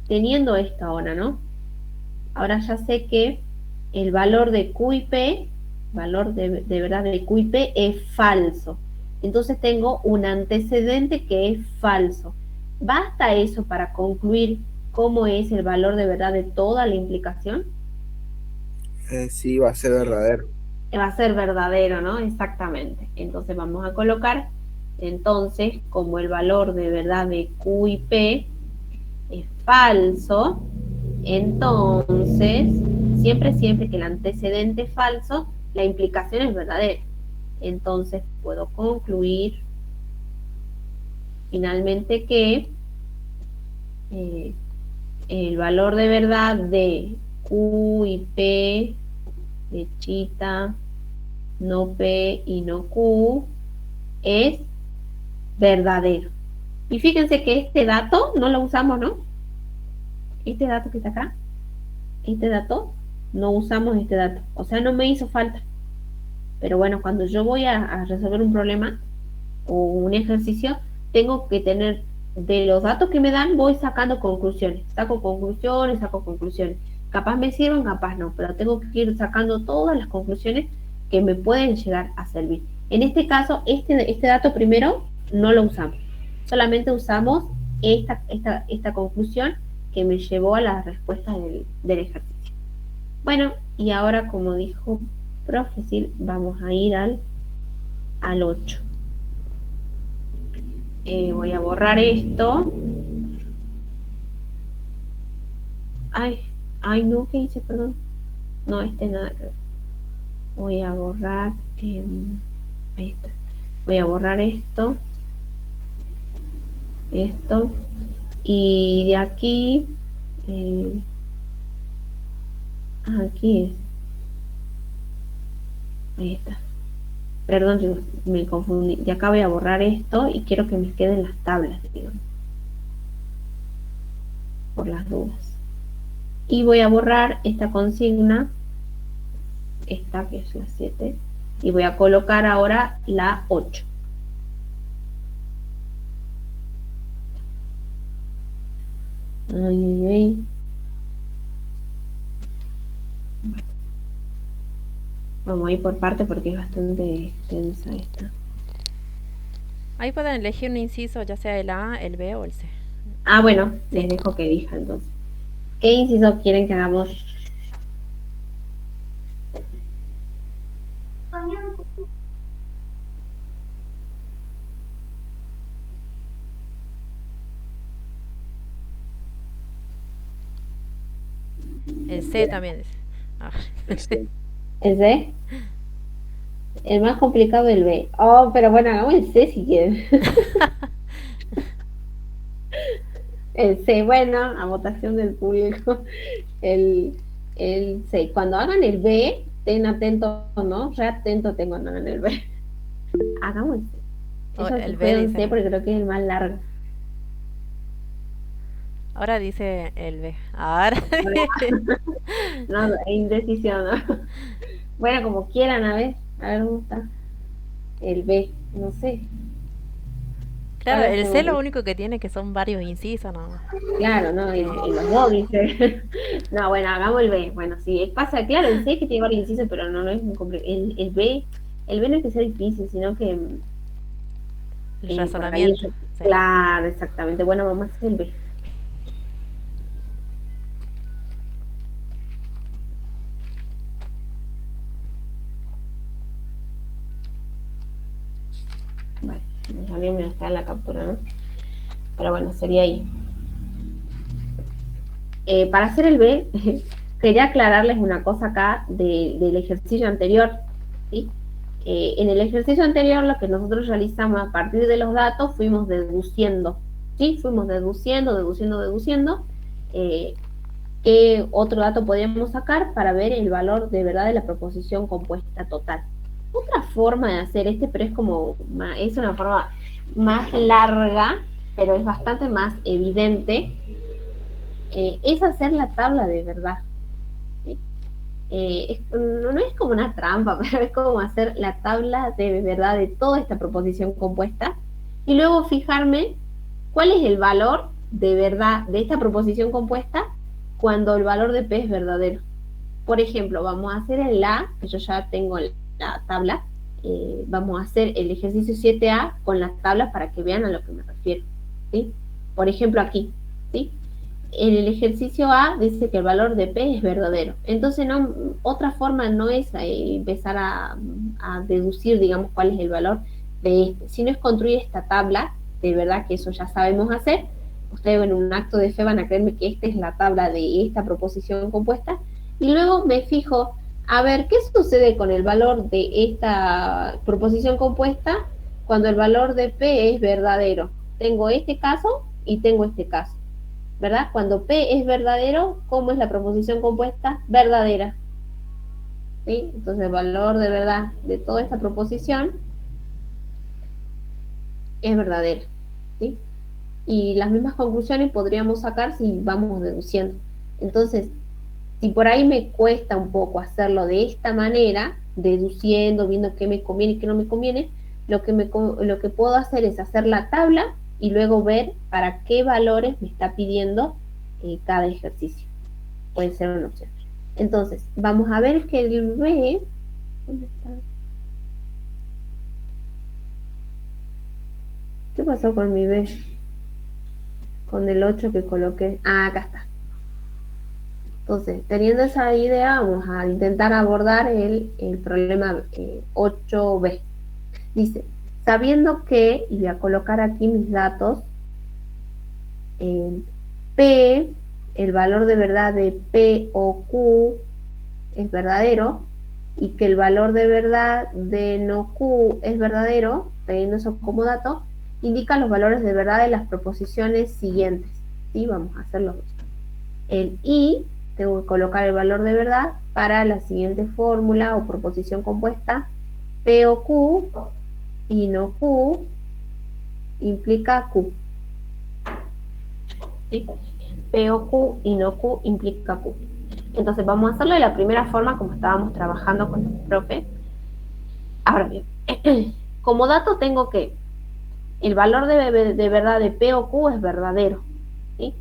S2: teniendo esto ahora, ¿no? Ahora ya sé que el valor de Q y P, valor de verdad de Q y P es falso. Entonces tengo un antecedente que es falso. ¿Basta eso para concluir cómo es el valor de verdad de toda la implicación?
S6: Sí, va a ser verdadero.
S2: Va a ser verdadero, ¿no? Exactamente. Entonces vamos a colocar, entonces, como el valor de verdad de Q y P es falso, entonces, siempre que el antecedente es falso, la implicación es verdadera. Entonces puedo concluir finalmente que el valor de verdad de Q y P, de chita, no P y no Q, es verdadero. Y fíjense que este dato no lo usamos, ¿no? Este dato que está acá, este dato, no usamos este dato. O sea, no me hizo falta. Pero bueno, cuando yo voy a resolver un problema o un ejercicio, tengo que tener de los datos que me dan, voy sacando conclusiones. Saco conclusiones. Capaz me sirven, capaz no, pero tengo que ir sacando todas las conclusiones que me pueden llegar a servir. En este caso, este dato primero no lo usamos. Solamente usamos esta conclusión que me llevó a la respuesta del ejercicio. Bueno, y ahora, como dijo profe, vamos a ir al 8. Voy a borrar esto. Ay, no, ¿qué hice? Perdón. No, nada que ver. Voy a borrar. Ahí está. Voy a borrar esto. Esto. Y de aquí. Aquí es. Ahí está. Perdón, me confundí. De acá voy a borrar esto y quiero que me queden las tablas, digamos. Por las dudas. Y voy a borrar esta consigna, esta que es la 7, y voy a colocar ahora la 8. Ay. Vamos a ir por parte porque es bastante extensa esta.
S1: Ahí pueden elegir un inciso, ya sea el A, el B o el C.
S2: Ah, bueno, les dejo que elijan entonces. ¿Qué inciso quieren que hagamos?
S1: El C también es.
S2: ¿El C? El más complicado el B. Oh, pero bueno, hagamos el C si quieren. El C, bueno, a votación del público. El C. Cuando hagan el B, estén atentos, ¿no? Re atentos tengo cuando hagan el B. Hagamos el C.
S1: El B dice.
S2: C porque creo que es el más largo.
S1: Ahora dice el B. Ahora.
S2: No, indecisión, ¿no? Bueno, como quieran, a ver cómo está. El B, no sé.
S1: Claro,
S2: ¿Cuál es
S1: el C lo
S2: tu...?
S1: único que tiene que son varios incisos, ¿no?
S2: Claro, ¿no? Y los dos, dice. No, bueno, hagamos el B. Bueno, sí, pasa, claro, el C es que tiene varios incisos, pero no es muy complejo. El B no es que sea difícil, sino que
S1: El
S2: por ahí
S1: razonamiento. Sí.
S2: claro, exactamente. Bueno, vamos a hacer el B. Vale, alguien me está en la captura, ¿no? Pero bueno, sería ahí. Para hacer el B, quería aclararles una cosa acá del ejercicio anterior, ¿sí? En el ejercicio anterior, lo que nosotros realizamos a partir de los datos, fuimos deduciendo, ¿sí? Fuimos deduciendo, qué otro dato podíamos sacar para ver el valor de verdad de la proposición compuesta total. Otra forma de hacer pero es una forma más larga, pero es bastante más evidente, es hacer la tabla de verdad. ¿Sí? No es como una trampa, pero es como hacer la tabla de verdad de toda esta proposición compuesta y luego fijarme cuál es el valor de verdad de esta proposición compuesta cuando el valor de P es verdadero. Por ejemplo, vamos a hacer el A, que yo ya tengo la tabla, vamos a hacer el ejercicio 7A con las tablas para que vean a lo que me refiero, ¿sí? Por ejemplo, aquí, ¿sí? En el ejercicio A dice que el valor de P es verdadero. Entonces, otra forma no es empezar a deducir, digamos, cuál es el valor de este, sino es construir esta tabla, de verdad que eso ya sabemos hacer. Ustedes en un acto de fe van a creerme que esta es la tabla de esta proposición compuesta, y luego me fijo, a ver, ¿qué sucede con el valor de esta proposición compuesta cuando el valor de P es verdadero? Tengo este caso y tengo este caso, ¿verdad? Cuando P es verdadero, ¿cómo es la proposición compuesta? Verdadera. ¿Sí? Entonces el valor de verdad de toda esta proposición es verdadero. ¿Sí? Y las mismas conclusiones podríamos sacar si vamos deduciendo. Entonces, si por ahí me cuesta un poco hacerlo de esta manera, deduciendo, viendo qué me conviene y qué no me conviene, lo que puedo hacer es hacer la tabla y luego ver para qué valores me está pidiendo cada ejercicio. Puede ser una opción. Entonces, vamos a ver que el B... ¿Dónde está? ¿Qué pasó con mi B? Con el 8 que coloqué. Ah, acá está. Entonces, teniendo esa idea, vamos a intentar abordar el problema 8B. Dice, sabiendo que, y voy a colocar aquí mis datos, P, el valor de verdad de P o Q es verdadero, y que el valor de verdad de no Q es verdadero, teniendo eso como dato, indica los valores de verdad de las proposiciones siguientes. ¿Sí? Vamos a hacerlo. El I, tengo que colocar el valor de verdad para la siguiente fórmula o proposición compuesta, P o Q, y no Q, implica Q. ¿Sí? P o Q y no Q implica Q. Entonces vamos a hacerlo de la primera forma como estábamos trabajando con el profe. Ahora bien, como dato tengo que el valor de verdad de P o Q es verdadero, ¿sí?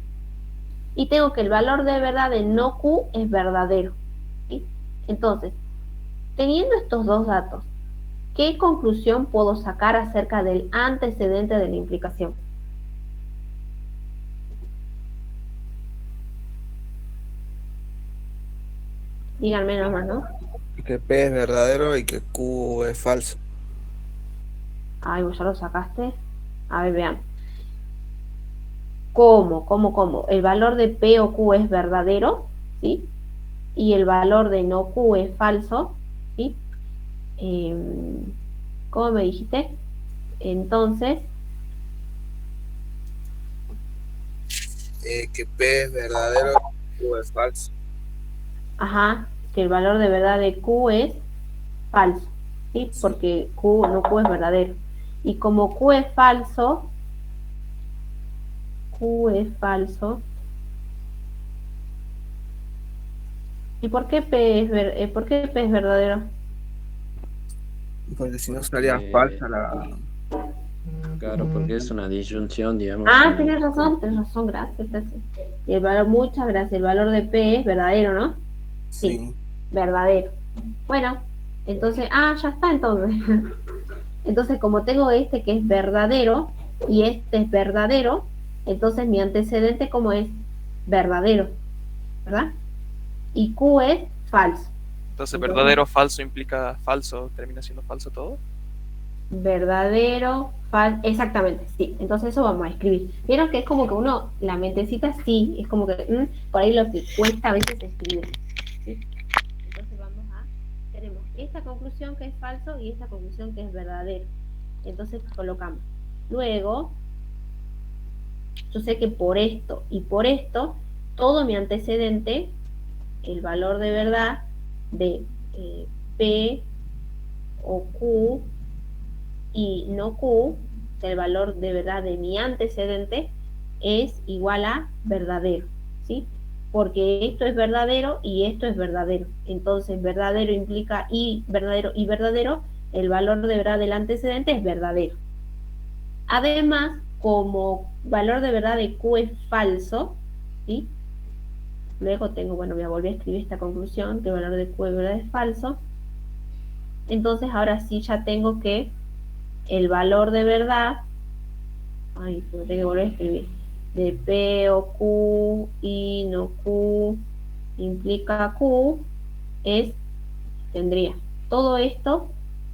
S2: Y tengo que el valor de verdad de no Q es verdadero, ¿sí? Entonces, teniendo estos dos datos, ¿qué conclusión puedo sacar acerca del antecedente de la implicación? Díganme nomás, ¿no?
S6: Que P es verdadero y que Q es falso.
S2: Ay, vos ya lo sacaste. A ver, vean. ¿Cómo? El valor de P o Q es verdadero, ¿sí? Y el valor de no Q es falso, ¿sí? ¿Cómo me dijiste? Entonces,
S6: Que P es verdadero y Q es falso.
S2: ajá, que el valor de verdad de Q es falso, ¿sí? Porque no Q es verdadero. Y como Q es falso, ¿y por qué por qué P es verdadero?
S6: Porque si no salía falsa
S5: Claro, porque es una disyunción, digamos.
S2: Ah, tienes razón, gracias, gracias. Y el valor, muchas gracias, el valor de P es verdadero, ¿no?
S6: Sí.
S2: Verdadero. Bueno, entonces, ya está entonces. Entonces, como tengo este que es verdadero y este es verdadero, entonces mi antecedente como es verdadero, ¿verdad? Y Q es falso.
S7: Entonces, verdadero, falso implica falso, termina siendo falso todo.
S2: Verdadero, exactamente, sí. Entonces eso vamos a escribir. Vieron que es como que uno, la mentecita sí, es como que por ahí lo que cuesta a veces escribir. ¿Sí? Entonces tenemos esta conclusión que es falso y esta conclusión que es verdadero. Entonces colocamos. Luego, yo sé que por esto y por esto, todo mi antecedente, el valor de verdad de P o Q y no Q, el valor de verdad de mi antecedente, es igual a verdadero, ¿sí? Porque esto es verdadero y esto es verdadero. Entonces, verdadero implica y verdadero, el valor de verdad del antecedente es verdadero. Además, como valor de verdad de Q es falso, ¿sí? Luego tengo, bueno, voy a volver a escribir esta conclusión, que el valor de Q de verdad es falso. Entonces, ahora sí ya tengo que el valor de verdad, tengo que volver a escribir, de P o Q y no Q implica Q, tendría todo esto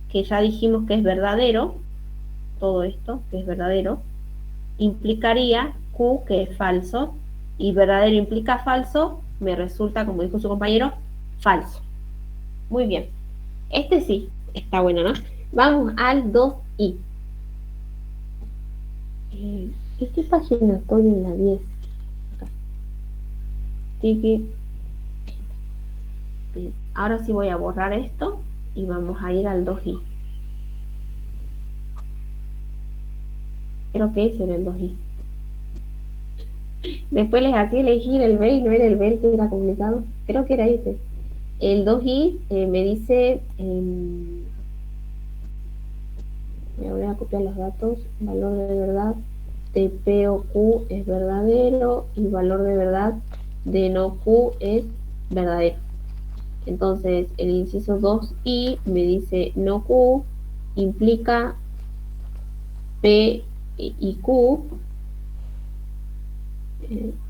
S2: que ya dijimos que es verdadero, todo esto que es verdadero, implicaría Q que es falso, y verdadero implica falso, me resulta, como dijo su compañero, falso. Muy bien. Este sí, está bueno, ¿no? Vamos al 2i. ¿En qué página estoy? En la 10. Tiki. Ahora sí voy a borrar esto y vamos a ir al 2i. Creo que ese era el 2i. Después les hacía elegir el B y no era el B el que era complicado. Creo que era ese. El 2i me dice... voy a copiar los datos. Valor de verdad de P o Q es verdadero y valor de verdad de no Q es verdadero. Entonces el inciso 2i me dice no Q implica P y Q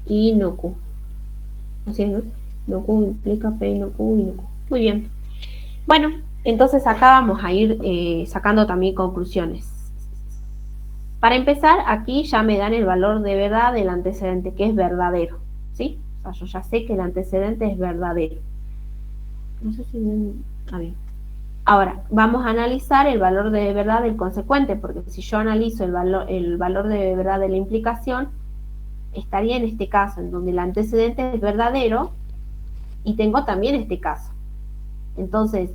S2: y no Q. Así es, ¿no? No Q implica P y no Q y no Q. Muy bien. Bueno, entonces acá vamos a ir sacando también conclusiones. Para empezar, aquí ya me dan el valor de verdad del antecedente, que es verdadero, ¿sí? O sea, yo ya sé que el antecedente es verdadero. No sé si bien... bien. Ahora, vamos a analizar el valor de verdad del consecuente, porque si yo analizo el valor de verdad de la implicación, estaría en este caso, en donde el antecedente es verdadero, y tengo también este caso. Entonces,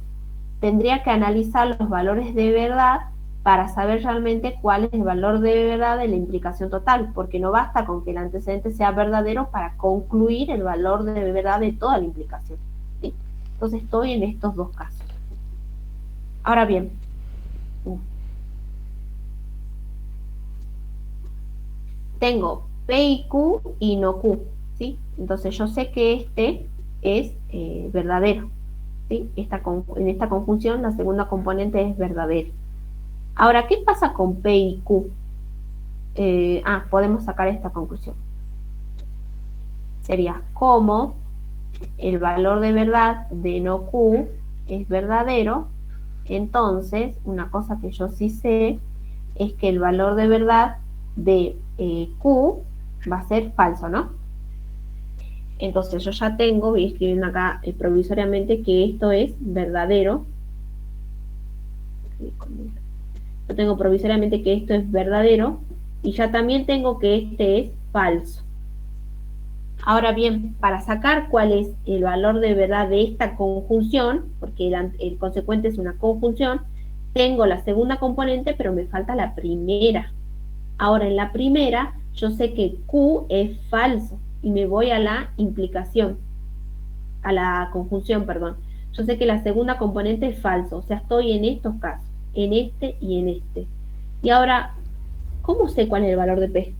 S2: tendría que analizar los valores de verdad para saber realmente cuál es el valor de verdad de la implicación total, porque no basta con que el antecedente sea verdadero para concluir el valor de verdad de toda la implicación, ¿sí? Entonces estoy en estos dos casos. Ahora bien, tengo P y Q y no Q, ¿sí? Entonces yo sé que este es verdadero, ¿sí? En esta conjunción la segunda componente es verdadera. Ahora, ¿qué pasa con P y Q? Podemos sacar esta conclusión. Sería como el valor de verdad de no Q es verdadero, entonces una cosa que yo sí sé es que el valor de verdad de Q va a ser falso, ¿no? Entonces yo ya tengo, voy escribiendo acá provisoriamente que esto es verdadero. Yo tengo provisoriamente que esto es verdadero y ya también tengo que este es falso. Ahora bien, para sacar cuál es el valor de verdad de esta conjunción, porque el consecuente es una conjunción, tengo la segunda componente, pero me falta la primera. Ahora, en la primera, yo sé que Q es falso y me voy a la implicación, a la conjunción, perdón. Yo sé que la segunda componente es falso, o sea, estoy en estos casos, en este y en este. Y ahora, ¿Cómo sé cuál es el valor de P?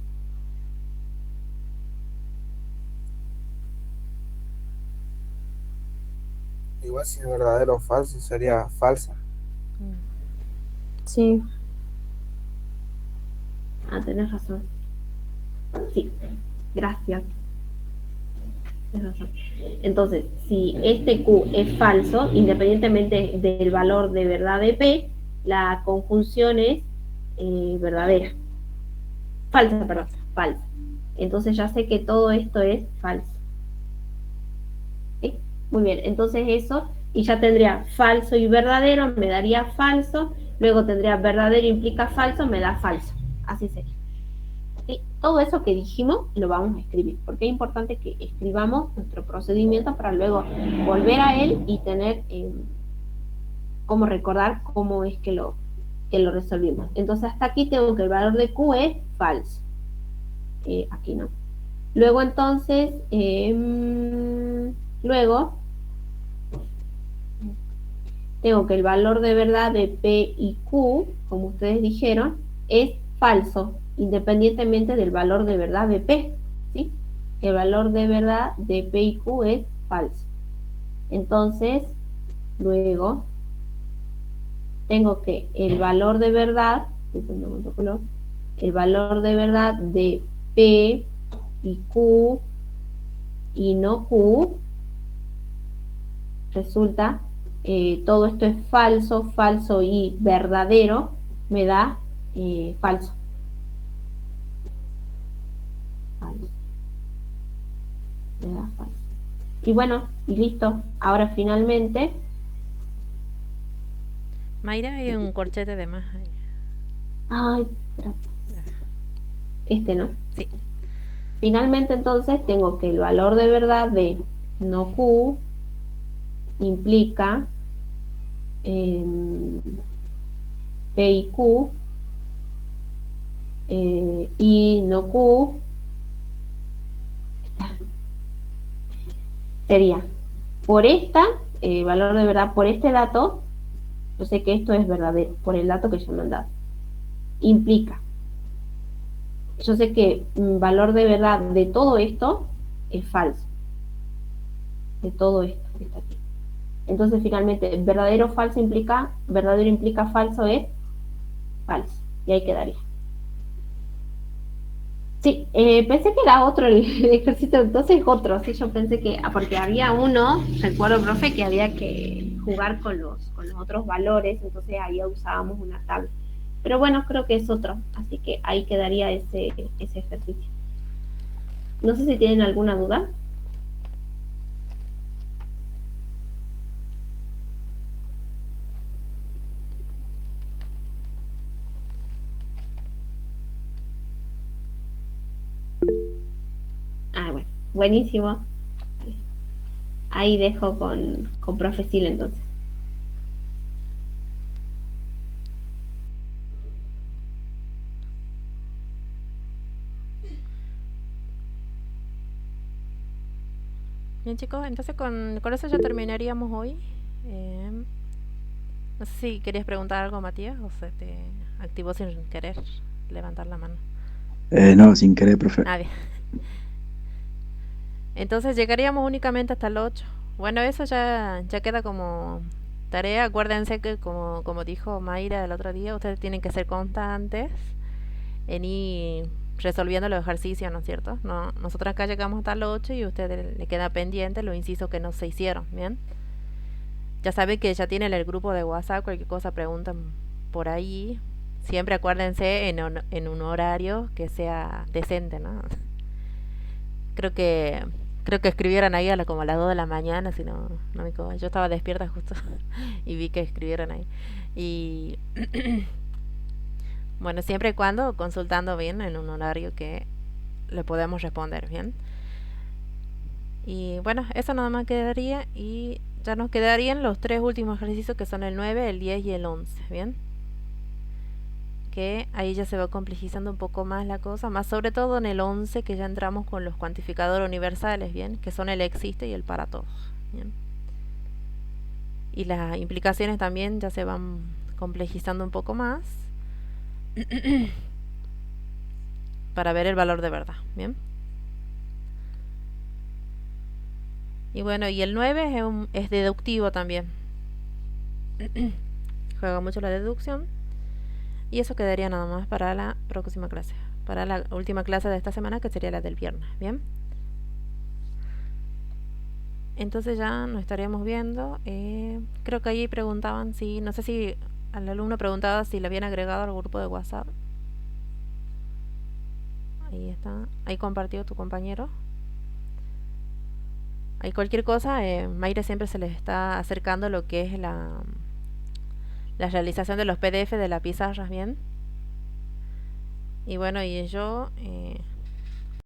S6: Igual si es verdadero o falso, sería falsa.
S3: Sí,
S2: Ah, tenés razón. Sí, gracias. Tenés razón. Entonces, si este Q es falso, independientemente del valor de verdad de P, la conjunción es verdadera. Falsa, perdón, falsa. Entonces ya sé que todo esto es falso. ¿Sí? Muy bien, entonces eso, y ya tendría falso y verdadero, me daría falso, luego tendría verdadero implica falso, me da falso. Así sería. ¿Sí? Todo eso que dijimos lo vamos a escribir, porque es importante que escribamos nuestro procedimiento para luego volver a él y tener cómo recordar cómo es que lo resolvimos. Entonces hasta aquí tengo que el valor de Q es falso. Aquí no. Luego entonces, luego tengo que el valor de verdad de P y Q, como ustedes dijeron, es falso, independientemente del valor de verdad de P, ¿sí? El valor de verdad de P y Q es falso. Entonces, luego, tengo que el valor de verdad, el valor de verdad de P y Q y no Q, resulta, todo esto es falso, falso y verdadero, me da falso. Falso. Me da falso. Y bueno, y listo. Ahora finalmente,
S1: Mayra, hay un corchete de más ahí.
S2: ay, este no.
S1: Sí.
S2: Finalmente entonces tengo que el valor de verdad de no Q implica P y Q y no Q sería por esta, valor de verdad por este dato, yo sé que esto es verdadero, por el dato que ya me han dado. Implica, yo sé que valor de verdad de todo esto es falso. De todo esto que está aquí. Entonces finalmente, verdadero o falso implica, verdadero implica falso es falso. Y ahí quedaría. Sí, pensé que era otro el ejercicio, entonces otro, sí, yo pensé que, porque había uno, recuerdo, profe, que había que jugar con los otros valores, entonces ahí usábamos una tabla. Pero bueno, creo que es otro, así que ahí quedaría ese ejercicio. No sé si tienen alguna duda. Ah, bueno, buenísimo. Ahí dejo con profe Sil entonces.
S1: Bien, chicos, entonces con eso ya terminaríamos hoy. No sé si querías preguntar algo, Matías, o se te activó sin querer levantar la mano.
S8: No, sin querer, profe.
S1: Ah, bien. Entonces llegaríamos únicamente hasta el 8. Bueno, eso ya queda como tarea. Acuérdense que como dijo Mayra el otro día, ustedes tienen que ser constantes en ir resolviendo los ejercicios, ¿no es cierto? No, nosotros acá llegamos hasta el 8 y a ustedes le queda pendiente los incisos que no se hicieron, ¿bien? Ya saben que ya tienen el grupo de WhatsApp, cualquier cosa preguntan por ahí. Siempre acuérdense en un horario que sea decente, ¿no? Creo que creo que escribieron ahí como a las 2 de la mañana, si no me equivoco. Yo estaba despierta justo y vi que escribieron ahí. Y bueno, siempre y cuando consultando bien en un horario que le podemos responder bien. Y bueno, eso nada más quedaría y ya nos quedarían los tres últimos ejercicios que son el 9, el 10 y el 11, ¿bien? Que ahí ya se va complejizando un poco más la cosa, más sobre todo en el 11 que ya entramos con los cuantificadores universales, ¿bien? Que son el existe y el para todos, ¿bien? Y las implicaciones también ya se van complejizando un poco más. para ver el valor de verdad, ¿bien? Y bueno, y el 9 es deductivo también. Juega mucho la deducción. Y eso quedaría nada más para la próxima clase. Para la última clase de esta semana, que sería la del viernes, ¿bien? Entonces ya nos estaríamos viendo. Creo que ahí preguntaban si... No sé si al alumno preguntaba si le habían agregado al grupo de WhatsApp. Ahí está. Ahí compartió tu compañero. Ahí cualquier cosa, Mayra siempre se les está acercando lo que es la realización de los PDF de la pizarra, ¿bien? Y bueno, y yo